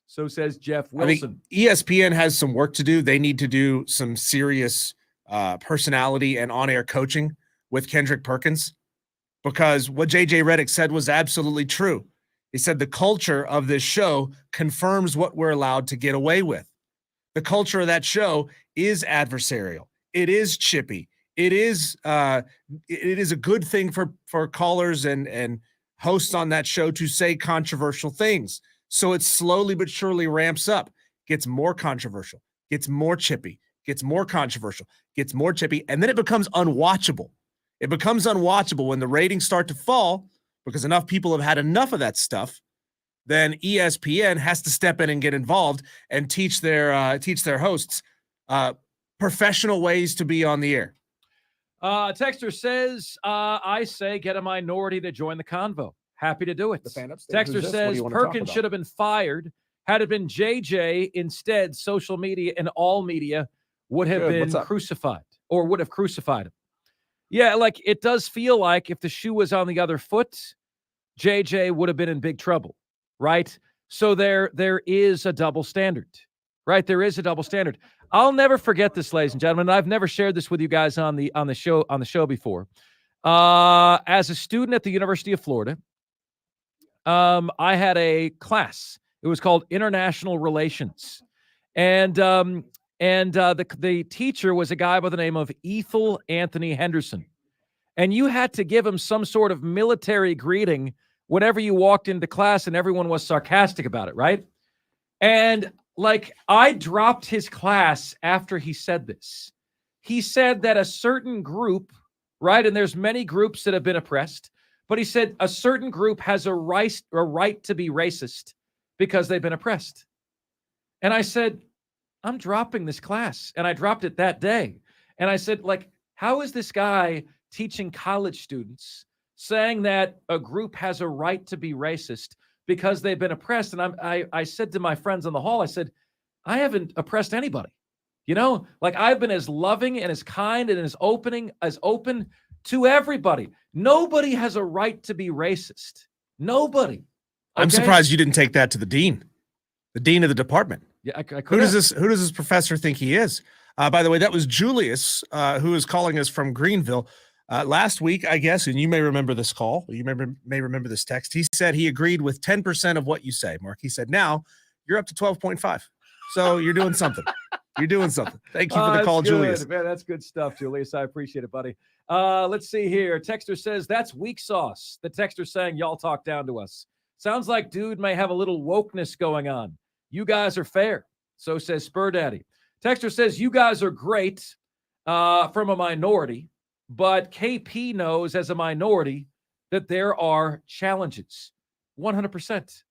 [SPEAKER 1] So says Jeff
[SPEAKER 2] I think
[SPEAKER 1] Wilson.
[SPEAKER 2] ESPN has some work to do. They need to do some serious personality and on-air coaching with Kendrick Perkins, because what JJ Redick said was absolutely true. He said the culture of this show confirms what we're allowed to get away with. The culture of that show is adversarial. It is chippy. It is a good thing for callers and hosts on that show to say controversial things. So it slowly but surely ramps up, gets more controversial, gets more chippy, gets more controversial, gets more chippy, and then it becomes unwatchable. It becomes unwatchable when the ratings start to fall because enough people have had enough of that stuff. Then ESPN has to step in and get involved and teach their hosts professional ways to be on the air.
[SPEAKER 1] Texter says, I say get a minority to join the convo. Happy to do it. Texter says Perkins should have been fired. Had it been JJ instead, social media and all media would have been crucified or would have crucified him. Yeah, like it does feel like if the shoe was on the other foot, JJ would have been in big trouble, right? So there is a double standard, right? There is a double standard. I'll never forget this, ladies and gentlemen. I've never shared this with you guys on the show before. As a student at the University of Florida, I had a class. It was called International Relations, and the teacher was a guy by the name of Ethel Anthony Henderson, and you had to give him some sort of military greeting whenever you walked into class, and everyone was sarcastic about it, right? And like I dropped his class after he said this. He said that a certain group, right, and there's many groups that have been oppressed, but he said a certain group has a right to be racist because they've been oppressed. And I said, I'm dropping this class. And I dropped it that day. And I said, like, how is this guy teaching college students saying that a group has a right to be racist because they've been oppressed? And I said to my friends in the hall, I said, I haven't oppressed anybody. You know, like I've been as loving and as kind and as open to everybody. Nobody has a right to be racist. Nobody. Okay?
[SPEAKER 2] I'm surprised you didn't take that to the dean of the department.
[SPEAKER 1] Yeah, I could.
[SPEAKER 2] Who does this professor think he is? By the way, that was Julius, who is calling us from Greenville last week, I guess, and you may remember this call. You may remember this text. He said he agreed with 10% of what you say, Mark. He said, now you're up to 12.5. So you're doing something. You're doing something. Thank you for the call,
[SPEAKER 1] good.
[SPEAKER 2] Julius.
[SPEAKER 1] Man, that's good stuff, Julius. I appreciate it, buddy. Let's see here. Texter says, that's weak sauce. The texter saying, y'all talk down to us. Sounds like dude may have a little wokeness going on. You guys are fair. So says Spur Daddy. Texter says, you guys are great from a minority, but KP knows as a minority that there are challenges. 100%.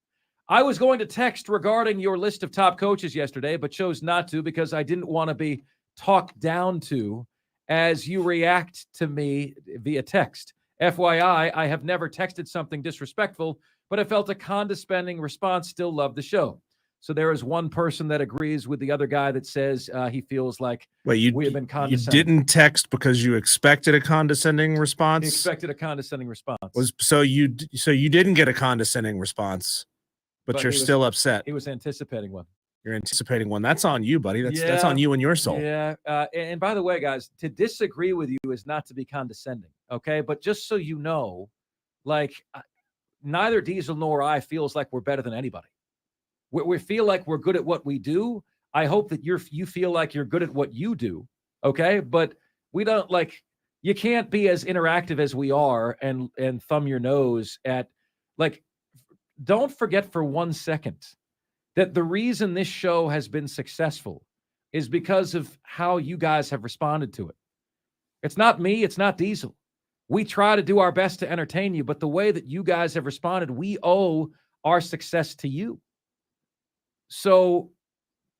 [SPEAKER 1] I was going to text regarding your list of top coaches yesterday, but chose not to because I didn't want to be talked down to as you react to me via text. FYI, I have never texted something disrespectful, but I felt a condescending response. Still love the show. So there is one person that agrees with the other guy that says he feels like we have been condescending.
[SPEAKER 2] You didn't text because you expected a condescending response?
[SPEAKER 1] He expected a condescending response.
[SPEAKER 2] So you didn't get a condescending response, but you're still upset.
[SPEAKER 1] He was anticipating one.
[SPEAKER 2] You're anticipating one. That's on you, buddy. That's on you and your soul.
[SPEAKER 1] Yeah. And by the way, guys, to disagree with you is not to be condescending, okay? But just so you know, like neither Diesel nor I feels like we're better than anybody. We feel like we're good at what we do. I hope that you feel like you're good at what you do, okay? But we don't you can't be as interactive as we are and thumb your nose at don't forget for 1 second that the reason this show has been successful is because of how you guys have responded to it. It's not me. It's not Diesel. We try to do our best to entertain you, but the way that you guys have responded, we owe our success to you. So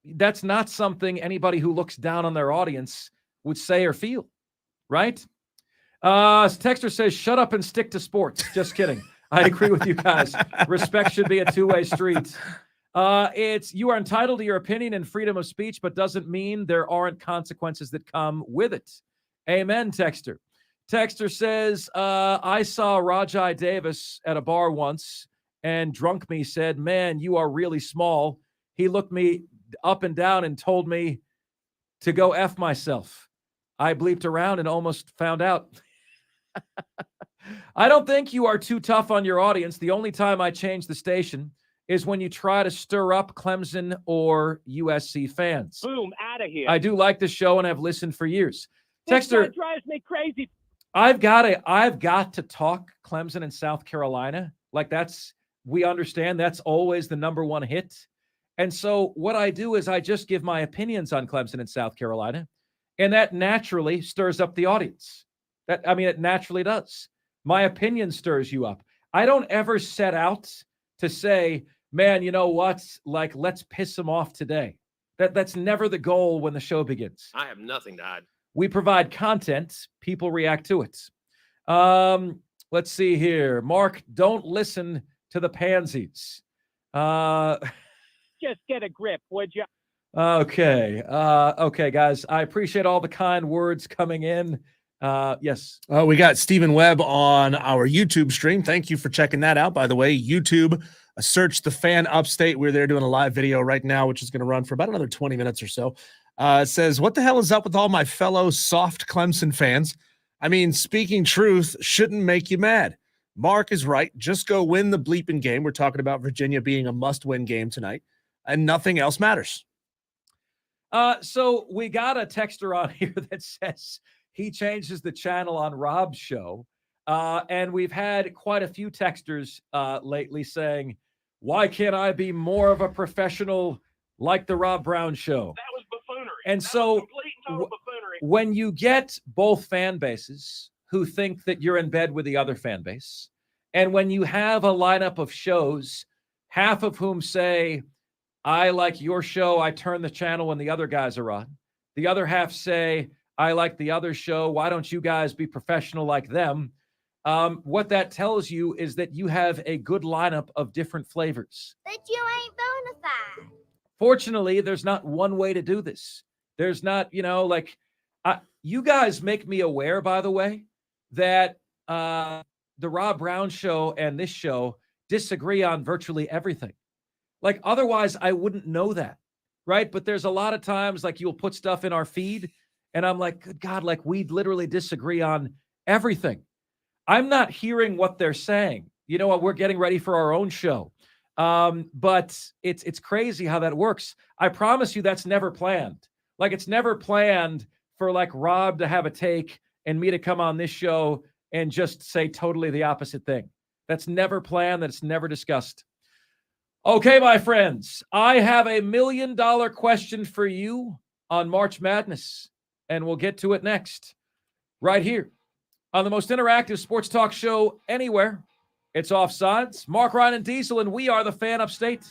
[SPEAKER 1] that's not something anybody who looks down on their audience would say or feel, right? Texter says, shut up and stick to sports. Just kidding. I agree with you guys. Respect should be a two-way street. You are entitled to your opinion and freedom of speech, but doesn't mean there aren't consequences that come with it. Amen, Texter. Texter says, I saw Rajai Davis at a bar once, and drunk me said, man, you are really small. he looked me up and down and told me to go F myself. I bleeped around and almost found out. I don't think you are too tough on your audience. The only time I change the station is when you try to stir up Clemson or USC fans.
[SPEAKER 4] Boom, out of here.
[SPEAKER 1] I do like the show and have listened for years.
[SPEAKER 4] This guy
[SPEAKER 1] Texter,
[SPEAKER 4] drives me crazy.
[SPEAKER 1] I've got to talk Clemson and South Carolina. Like we understand that's always the number one hit. And so what I do is I just give my opinions on Clemson and South Carolina, and that naturally stirs up the audience. It naturally does. My opinion stirs you up. I don't ever set out to say, man, you know what? Like, let's piss them off today. That's never the goal when the show begins.
[SPEAKER 7] I have nothing to add.
[SPEAKER 1] We provide content. People react to it. Let's see here. Mark, don't listen to the pansies.
[SPEAKER 4] Just get a grip, would you?
[SPEAKER 1] Okay. Okay, guys. I appreciate all the kind words coming in. Yes.
[SPEAKER 2] We got Stephen Webb on our YouTube stream. Thank you for checking that out. By the way, YouTube, search The Fan Upstate. We're there doing a live video right now, which is going to run for about another 20 minutes or so. It says, what the hell is up with all my fellow soft Clemson fans? I mean, speaking truth shouldn't make you mad. Mark is right. Just go win the bleeping game. We're talking about Virginia being a must-win game tonight, and nothing else matters.
[SPEAKER 1] So we got a texter on here that says he changes the channel on Rob's show. And we've had quite a few texters lately saying, why can't I be more of a professional like the Rob Brown show?
[SPEAKER 4] That was buffoonery.
[SPEAKER 1] And so when you get both fan bases who think that you're in bed with the other fan base, and when you have a lineup of shows, half of whom say, I like your show, I turn the channel when the other guys are on. The other half say, I like the other show, why don't you guys be professional like them? What that tells you is that you have a good lineup of different flavors.
[SPEAKER 11] But you ain't bona fide.
[SPEAKER 1] Fortunately, there's not one way to do this. There's not, you guys make me aware, by the way, that the Rob Brown show and this show disagree on virtually everything. Like, otherwise, I wouldn't know that, right? But there's a lot of times, like, you'll put stuff in our feed, and I'm like, good God, like, we literally disagree on everything. I'm not hearing what they're saying. You know what? We're getting ready for our own show. But it's crazy how that works. I promise you that's never planned. Like, it's never planned for, like, Rob to have a take and me to come on this show and just say totally the opposite thing. That's never planned. That's never discussed. Okay, my friends, I have $1 million question for you on March Madness, and we'll get to it next, right here on the most interactive sports talk show anywhere. It's Offsides. Marc, Ryan, and Diesel, and we are the Fan Upstate.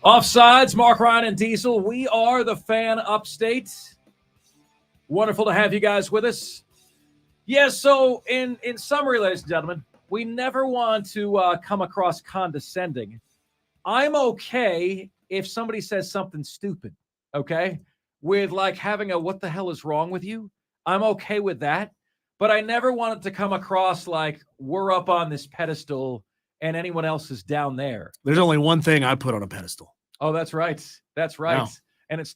[SPEAKER 1] Offsides, Marc, Ryan, and Diesel. We are the Fan Upstate. Wonderful to have you guys with us. Yes, so in summary, ladies and gentlemen, we never want to come across condescending. I'm okay if somebody says something stupid, okay? With like having a what the hell is wrong with you? I'm okay with that. But I never want it to come across like we're up on this pedestal and anyone else is down there.
[SPEAKER 2] There's only one thing I put on a pedestal.
[SPEAKER 1] Oh, that's right. That's right.
[SPEAKER 2] Wow.
[SPEAKER 1] And it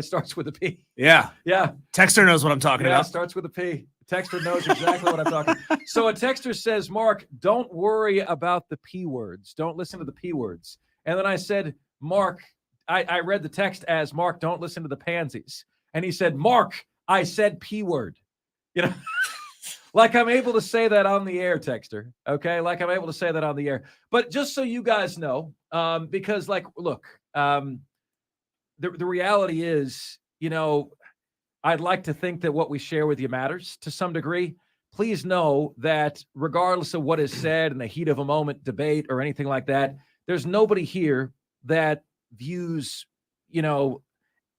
[SPEAKER 1] starts with a P.
[SPEAKER 2] Yeah.
[SPEAKER 1] Yeah.
[SPEAKER 2] Texter knows what I'm talking
[SPEAKER 1] It
[SPEAKER 2] about.
[SPEAKER 1] starts with a P. Texter knows exactly what I'm talking about. So a texter says, Mark, don't worry about the P words. Don't listen to the P words. And then I said, Mark, I read the text as, Mark, don't listen to the pansies. And he said, Mark, I said P word. You know, like I'm able to say that on the air, texter. Okay. Like I'm able to say that on the air. But just so you guys know, because like, look, the reality is, you know, I'd like to think that what we share with you matters to some degree. Please know that regardless of what is said in the heat of a moment, debate, or anything like that, there's nobody here that views, you know,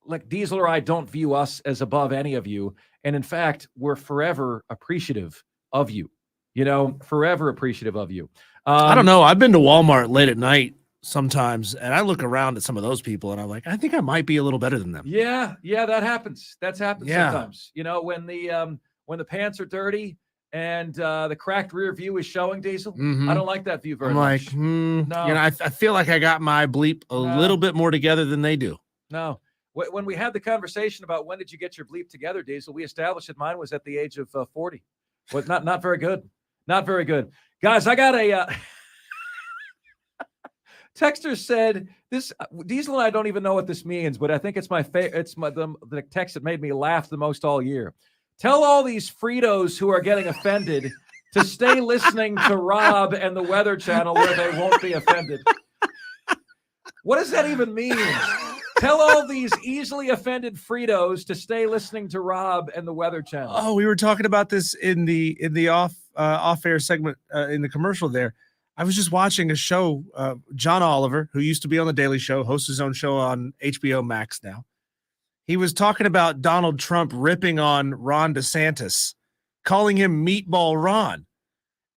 [SPEAKER 1] like Diesel or I don't view us as above any of you. And in fact, we're forever appreciative of you, you know, forever appreciative of you.
[SPEAKER 2] I don't know. I've been to Walmart late at night sometimes, and I look around at some of those people and I'm like, I think I might be a little better than them.
[SPEAKER 1] Yeah, that happens. That's happened sometimes. You know, when the pants are dirty and the cracked rear view is showing, Diesel, I don't like that view very much.
[SPEAKER 2] No. You know, I feel like I got my bleep a
[SPEAKER 1] No.
[SPEAKER 2] little bit more together than they do.
[SPEAKER 1] No. When we had the conversation about when did you get your bleep together, Diesel, we established that mine was at the age of 40. But not very good. Not very good. Guys, I got a texter said this. Diesel and I don't even know what this means, but I think it's my favorite. It's the text that made me laugh the most all year. Tell all these Fritos who are getting offended to stay listening to Rob and the Weather Channel where they won't be offended. What does that even mean? Tell all these easily offended Fritos to stay listening to Rob and the Weather Channel.
[SPEAKER 2] Oh, we were talking about this in the off-air segment in the commercial there. I was just watching a show, John Oliver, who used to be on The Daily Show, hosts his own show on HBO Max now. He was talking about Donald Trump ripping on Ron DeSantis, calling him Meatball Ron.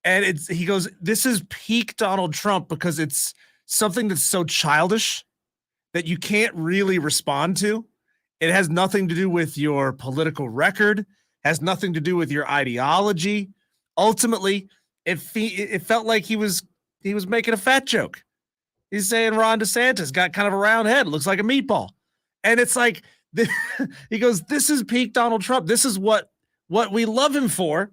[SPEAKER 2] And he goes, this is peak Donald Trump because it's something that's so childish that you can't really respond to. It has nothing to do with your political record, has nothing to do with your ideology. Ultimately, it felt like he was making a fat joke. He's saying Ron DeSantis got kind of a round head, looks like a meatball. And it's like, he goes, this is peak Donald Trump. This is what we love him for,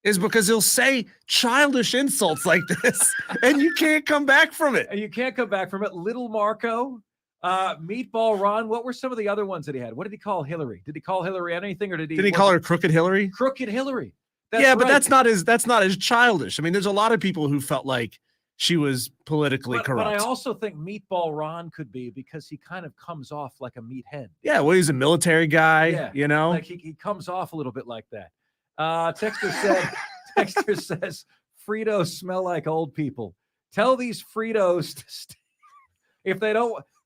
[SPEAKER 2] is because he'll say childish insults like this, and you can't come back from it.
[SPEAKER 1] And you can't come back from it. Little Marco, Meatball Ron. What were some of the other ones that he had? What did he call Hillary? Did he call Hillary anything, or did he
[SPEAKER 2] call her Crooked Hillary?
[SPEAKER 1] Crooked Hillary.
[SPEAKER 2] But that's not as childish. I mean, there's a lot of people who felt like she was politically corrupt.
[SPEAKER 1] But I also think Meatball Ron could be because he kind of comes off like a meathead.
[SPEAKER 2] Yeah, well, he's a military guy, you know?
[SPEAKER 1] Like he comes off a little bit like that. Texter says, Fritos smell like old people. Tell these Fritos to stay,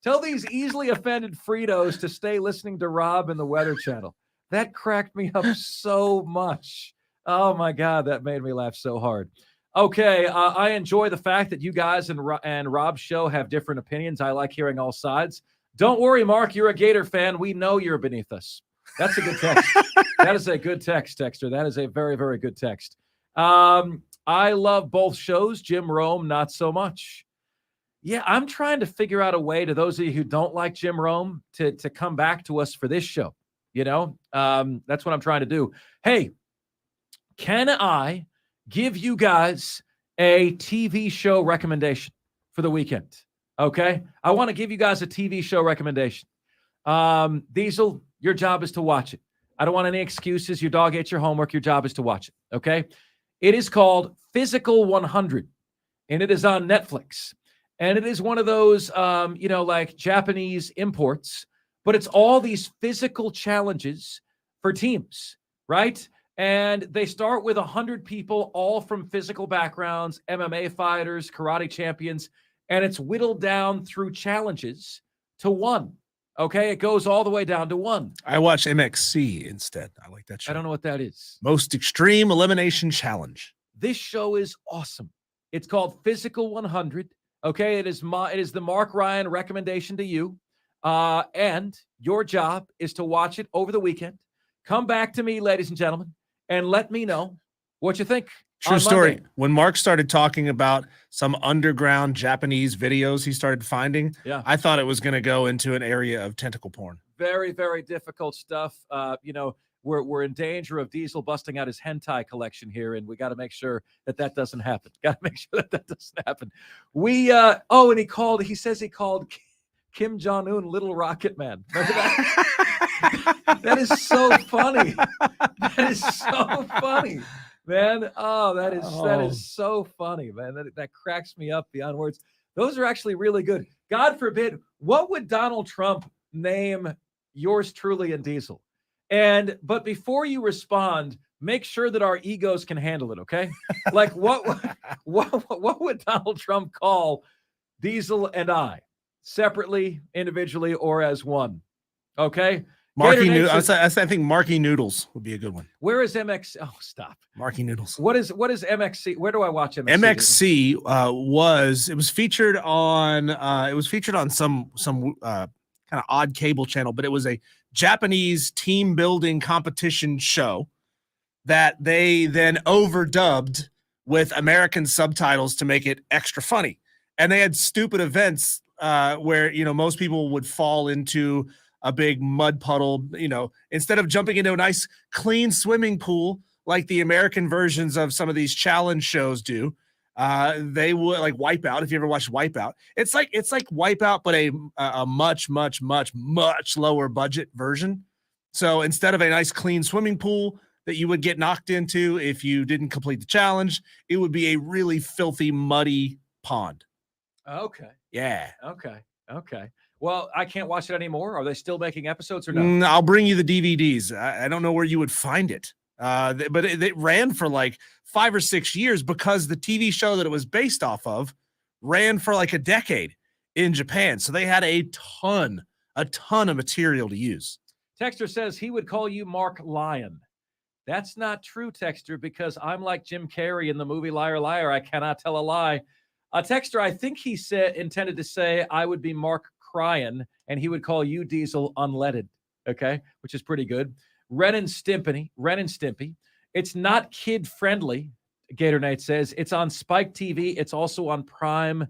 [SPEAKER 1] tell these easily offended Fritos to stay listening to Rob and the Weather Channel. That cracked me up so much. Oh my God, that made me laugh so hard. Okay, I enjoy the fact that you guys and Rob's show have different opinions. I like hearing all sides. Don't worry, Mark, you're a Gator fan. We know you're beneath us. That's a good text. That is a good text, texter. That is a very, very good text. I love both shows. Jim Rome, not so much. Yeah, I'm trying to figure out a way to those of you who don't like Jim Rome to come back to us for this show. You know, that's what I'm trying to do. Hey, can I give you guys a TV show recommendation for the weekend? Okay. I want to give you guys a TV show recommendation. Diesel, your job is to watch it. I don't want any excuses. Your dog ate your homework. Your job is to watch it. Okay. It is called Physical 100 and it is on Netflix. And it is one of those, like Japanese imports, but it's all these physical challenges for teams, right? And they start with 100 people, all from physical backgrounds, MMA fighters, karate champions, and it's whittled down through challenges to one. Okay, it goes all the way down to one.
[SPEAKER 2] I watch MXC instead. I like that show.
[SPEAKER 1] I don't know what that is.
[SPEAKER 2] Most Extreme Elimination Challenge.
[SPEAKER 1] This show is awesome. It's called Physical 100. Okay, it is the Mark Ryan recommendation to you. And your job is to watch it over the weekend. Come back to me, ladies and gentlemen, and let me know what you think.
[SPEAKER 2] True story. When Mark started talking about some underground Japanese videos he started finding, I thought it was going to go into an area of tentacle porn.
[SPEAKER 1] Very, very difficult stuff. We're in danger of Diesel busting out his hentai collection here, and we got to make sure that doesn't happen. Got to make sure that doesn't happen. And he says he called Kim Jong-un Little Rocket Man. Remember that? That is so funny. That is so funny, man. That is so funny, man. That cracks me up beyond words. Those are actually really good. God forbid, what would Donald Trump name yours truly and Diesel? But before you respond, make sure that our egos can handle it, okay? Like what would Donald Trump call Diesel and I? Separately, individually, or as one? Okay?
[SPEAKER 2] Marky Noodles. I think Marky Noodles would be a good one.
[SPEAKER 1] Where is MXC? Oh, stop.
[SPEAKER 2] Marky Noodles.
[SPEAKER 1] What is MXC? Where do I watch MXC?
[SPEAKER 2] MXC was featured on some kind of odd cable channel, but it was a Japanese team building competition show that they then overdubbed with American subtitles to make it extra funny. And they had stupid events where, most people would fall into a big mud puddle, instead of jumping into a nice clean swimming pool like the American versions of some of these challenge shows do. They would like Wipeout. If you ever watched Wipeout, it's like Wipeout, but a much, much, much, much lower budget version. So instead of a nice clean swimming pool that you would get knocked into if you didn't complete the challenge, it would be a really filthy, muddy pond.
[SPEAKER 1] Okay.
[SPEAKER 2] Yeah.
[SPEAKER 1] Okay. Well, I can't watch it anymore. Are they still making episodes or no?
[SPEAKER 2] I'll bring you the DVDs. I don't know where you would find it. But it ran for like 5 or 6 years because the TV show that it was based off of ran for like a decade in Japan. So they had a ton of material to use.
[SPEAKER 1] Texter says he would call you Mark Lyon. That's not true, Texter, because I'm like Jim Carrey in the movie Liar Liar. I cannot tell a lie. Texter, I think he intended to say I would be Mark Cryan and he would call you Diesel Unleaded. Okay, which is pretty good. Ren and Stimpy. It's not kid friendly. Gator Knight says it's on Spike TV. It's also on Prime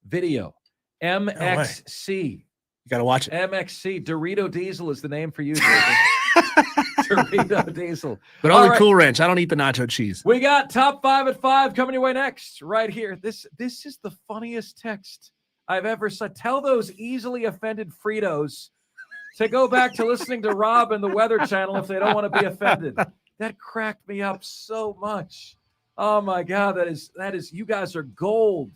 [SPEAKER 1] Video. MXC.
[SPEAKER 2] You got to watch it.
[SPEAKER 1] MXC. Dorito Diesel is the name for you. Dorito Diesel.
[SPEAKER 2] But only Cool Ranch. I don't eat the nacho cheese.
[SPEAKER 1] We got Top 5 at 5 coming your way next right here. This is the funniest text I've ever said. Tell those easily offended Fritos to go back to listening to Rob and the Weather Channel if they don't want to be offended. That cracked me up so much. Oh my God, that is you guys are gold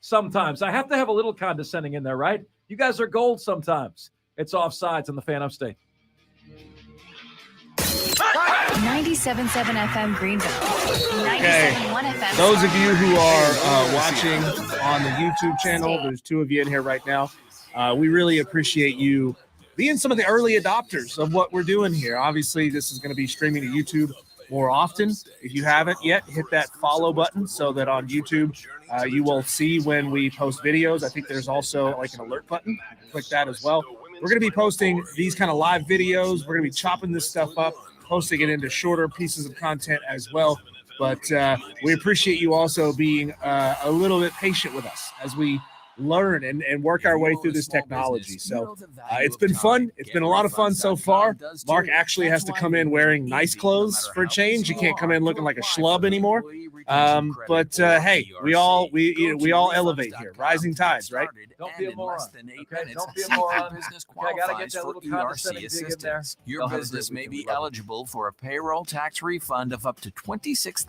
[SPEAKER 1] sometimes. I have to have a little condescending in there, right? You guys are gold sometimes. It's Offsides on the Fan Upstate.
[SPEAKER 6] 97.7 FM Greenville. 97.1 FM.
[SPEAKER 2] Those of you who are watching on the YouTube channel, there's 2 of you in here right now. We really appreciate you being some of the early adopters of what we're doing here. Obviously, this is going to be streaming to YouTube more often. If you haven't yet, hit that follow button so that on YouTube, you will see when we post videos. I think there's also like an alert button. Click that as well. We're going to be posting these kind of live videos. We're going to be chopping this stuff up, posting it into shorter pieces of content as well. But we appreciate you also being a little bit patient with us as we learn and work our way through this technology. So it's been fun. It's been a lot of fun so far. Mark actually has to come in wearing nice clothes for a change. You can't come in looking like a schlub anymore. But hey, we all elevate here. Rising tides, right?
[SPEAKER 1] Don't be a moron. Okay? Don't be a moron. Okay, I gotta get that little condescending dig in there.
[SPEAKER 3] Your business may be eligible for a payroll tax refund of up to $26,000.